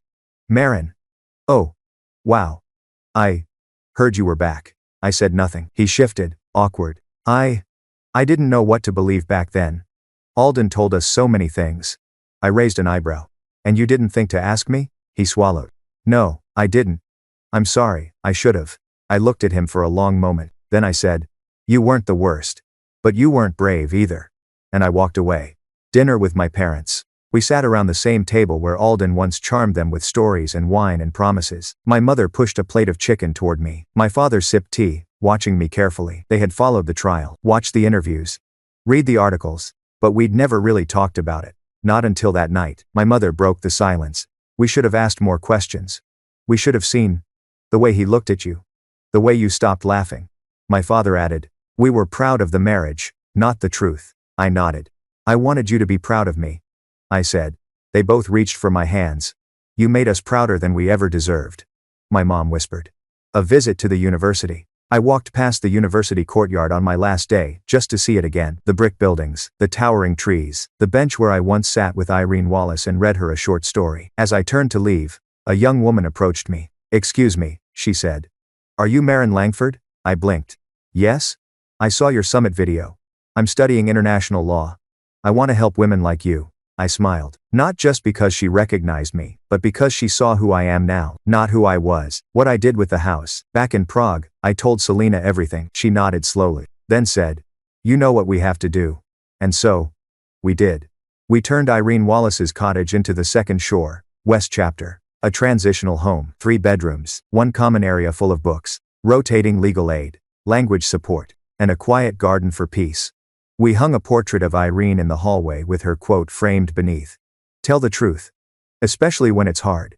Marin. Oh. Wow. I heard you were back. I said nothing. He shifted, awkward. I didn't know what to believe back then. Alden told us so many things. I raised an eyebrow. And you didn't think to ask me? He swallowed. No, I didn't. I'm sorry, I should have. I looked at him for a long moment. Then I said, you weren't the worst. But you weren't brave either. And I walked away. Dinner with my parents. We sat around the same table where Alden once charmed them with stories and wine and promises. My mother pushed a plate of chicken toward me. My father sipped tea, watching me carefully. They had followed the trial, watched the interviews, read the articles, but we'd never really talked about it. Not until that night. My mother broke the silence. We should have asked more questions. We should have seen the way he looked at you, the way you stopped laughing. My father added, we were proud of the marriage, not the truth. I nodded. I wanted you to be proud of me. I said. They both reached for my hands. You made us prouder than we ever deserved. My mom whispered. A visit to the university. I walked past the university courtyard on my last day, just to see it again. The brick buildings, the towering trees, the bench where I once sat with Irene Wallace and read her a short story. As I turned to leave, a young woman approached me. Excuse me, she said. Are you Marin Langford? I blinked. Yes? I saw your summit video. I'm studying international law. I want to help women like you. I smiled. Not just because she recognized me, but because she saw who I am now, not who I was. What I did with the house. Back in Prague, I told Selena everything. She nodded slowly, then said, you know what we have to do. And so, we did. We turned Irene Wallace's cottage into the Second Shore, West Chapter. A transitional home, 3 bedrooms, 1 common area full of books, rotating legal aid, language support, and a quiet garden for peace. We hung a portrait of Irene in the hallway with her quote framed beneath. Tell the truth. Especially when it's hard.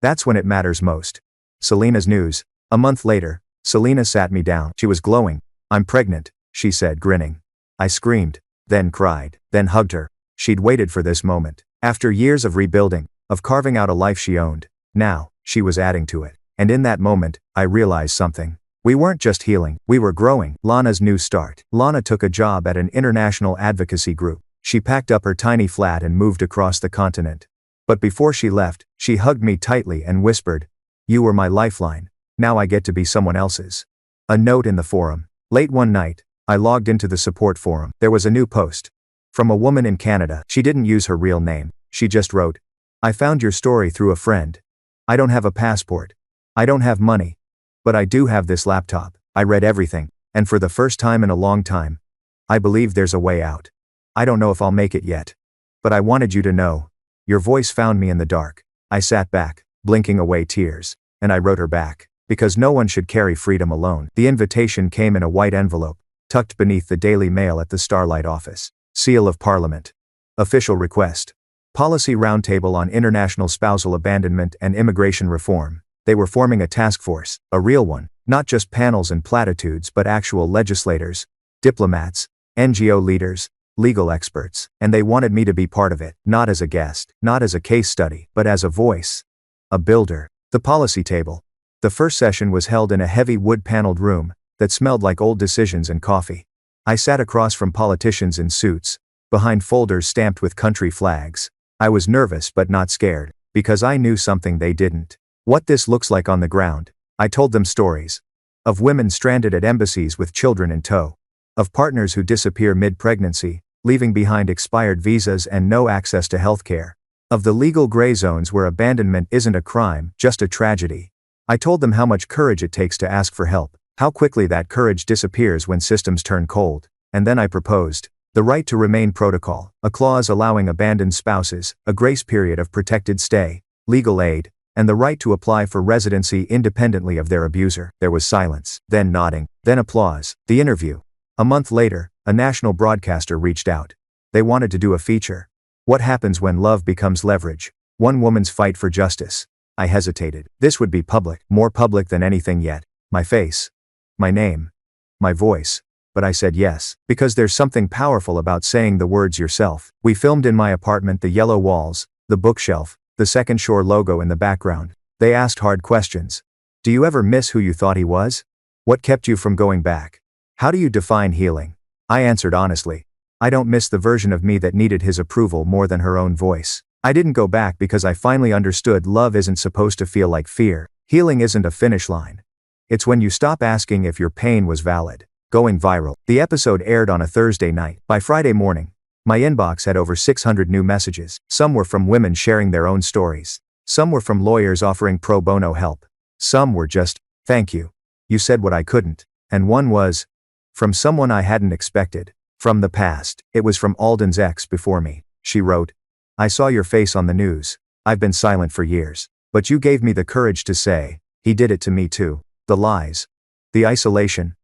That's when it matters most. Selena's news. A month later, Selena sat me down. She was glowing. I'm pregnant, she said, grinning. I screamed, then cried, then hugged her. She'd waited for this moment. After years of rebuilding, of carving out a life she owned, now, she was adding to it. And in that moment, I realized something. We weren't just healing, we were growing. Lana's new start. Lana took a job at an international advocacy group. She packed up her tiny flat and moved across the continent. But before she left, she hugged me tightly and whispered, you were my lifeline. Now I get to be someone else's. A note in the forum. Late one night, I logged into the support forum. There was a new post. From a woman in Canada. She didn't use her real name. She just wrote, I found your story through a friend. I don't have a passport. I don't have money. But I do have this laptop. I read everything, and for the first time in a long time, I believe there's a way out. I don't know if I'll make it yet. But I wanted you to know. Your voice found me in the dark. I sat back, blinking away tears, and I wrote her back, because no one should carry freedom alone. The invitation came in a white envelope, tucked beneath the Daily Mail at the Starlight office. Seal of Parliament. Official request. Policy Roundtable on International Spousal Abandonment and Immigration Reform. They were forming a task force, a real one, not just panels and platitudes but actual legislators, diplomats, NGO leaders, legal experts, and they wanted me to be part of it, not as a guest, not as a case study, but as a voice. A builder. The policy table. The first session was held in a heavy wood-paneled room that smelled like old decisions and coffee. I sat across from politicians in suits, behind folders stamped with country flags. I was nervous but not scared, because I knew something they didn't. What this looks like on the ground. I told them stories. Of women stranded at embassies with children in tow. Of partners who disappear mid-pregnancy, leaving behind expired visas and no access to healthcare. Of the legal gray zones where abandonment isn't a crime, just a tragedy. I told them how much courage it takes to ask for help, how quickly that courage disappears when systems turn cold, and then I proposed the right to remain protocol, a clause allowing abandoned spouses, a grace period of protected stay, legal aid, and the right to apply for residency independently of their abuser. There was silence, then nodding, then applause. The interview. A month later, a national broadcaster reached out. They wanted to do a feature. What happens when love becomes leverage? One woman's fight for justice. I hesitated. This would be public, more public than anything yet. My face. My name. My voice. But I said yes, because there's something powerful about saying the words yourself. We filmed in my apartment, the yellow walls, the bookshelf, the Second Shore logo in the background. They asked hard questions. Do you ever miss who you thought he was? What kept you from going back? How do you define healing? I answered honestly. I don't miss the version of me that needed his approval more than her own voice. I didn't go back because I finally understood love isn't supposed to feel like fear. Healing isn't a finish line. It's when you stop asking if your pain was valid. Going viral. The episode aired on a Thursday night. By Friday morning, my inbox had over 600 new messages. Some were from women sharing their own stories. Some were from lawyers offering pro bono help. Some were just, "Thank you. You said what I couldn't." And one was from someone I hadn't expected. From the past. It was from Alden's ex before me. She wrote, "I saw your face on the news. I've been silent for years. But you gave me the courage to say, he did it to me too. The lies. The isolation.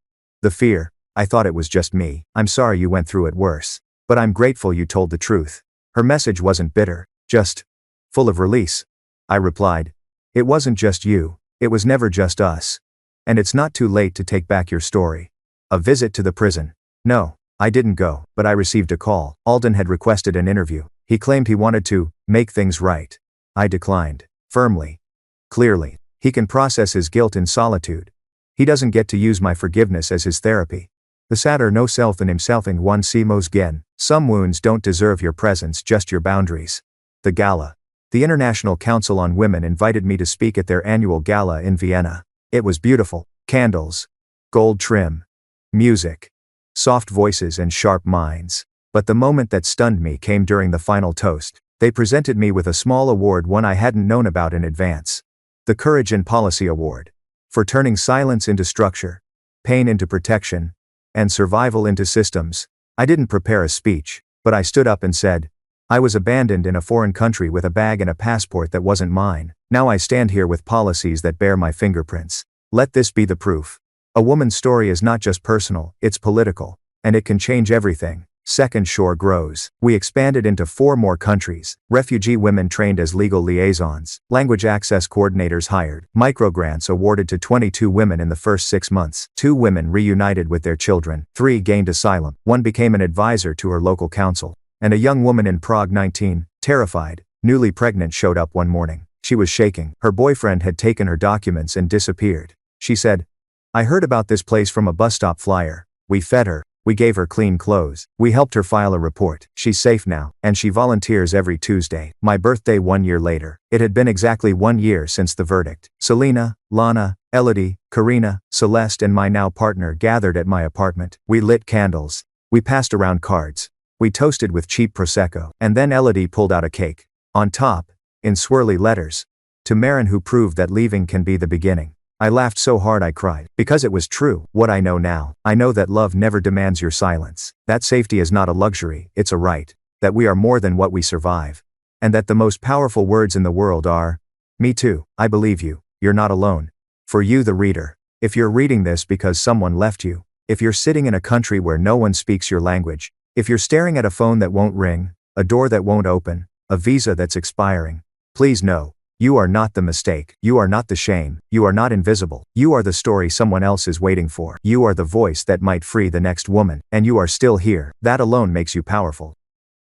The fear. I thought it was just me. I'm sorry you went through it worse. But I'm grateful you told the truth." Her message wasn't bitter, just full of release. I replied, "It wasn't just you. It was never just us. And it's not too late to take back your story." A visit to the prison. No, I didn't go, but I received a call. Alden had requested an interview. He claimed he wanted to make things right. I declined. Firmly. Clearly. He can process his guilt in solitude. He doesn't get to use my forgiveness as his therapy. The sadder no self in himself in one simos gen. Some wounds don't deserve your presence, just your boundaries. The gala. The International Council on Women invited me to speak at their annual gala in Vienna. It was beautiful. Candles. Gold trim. Music. Soft voices and sharp minds. But the moment that stunned me came during the final toast. They presented me with a small award, one I hadn't known about in advance. The Courage and Policy Award. For turning silence into structure, pain into protection, and survival into systems. I didn't prepare a speech, but I stood up and said, I was abandoned in a foreign country with a bag and a passport that wasn't mine. Now I stand here with policies that bear my fingerprints. Let this be the proof. A woman's story is not just personal, it's political. And it can change everything. Second Shore grows. We expanded into 4 more countries. Refugee women trained as legal liaisons. Language access coordinators hired. Microgrants awarded to 22 women in the first 6 months. 2 women reunited with their children. 3 gained asylum. 1 became an advisor to her local council. And a young woman in Prague, 19, terrified, newly pregnant, showed up one morning. She was shaking. Her boyfriend had taken her documents and disappeared. She said, I heard about this place from a bus stop flyer. We fed her. We gave her clean clothes. We helped her file a report. She's safe now, and she volunteers every Tuesday. My birthday 1 year later. It had been exactly 1 year since the verdict. Selena, Lana, Elodie, Karina, Celeste and my now partner gathered at my apartment. We lit candles. We passed around cards. We toasted with cheap Prosecco. And then Elodie pulled out a cake. On top, in swirly letters, to Marin, who proved that leaving can be the beginning. I laughed so hard I cried, because it was true. What I know now, I know that love never demands your silence. That safety is not a luxury, it's a right. That we are more than what we survive. And that the most powerful words in the world are, me too, I believe you, you're not alone. For you, the reader, if you're reading this because someone left you, if you're sitting in a country where no one speaks your language, if you're staring at a phone that won't ring, a door that won't open, a visa that's expiring, please know, you are not the mistake. You are not the shame. You are not invisible. You are the story someone else is waiting for. You are the voice that might free the next woman. And you are still here. That alone makes you powerful.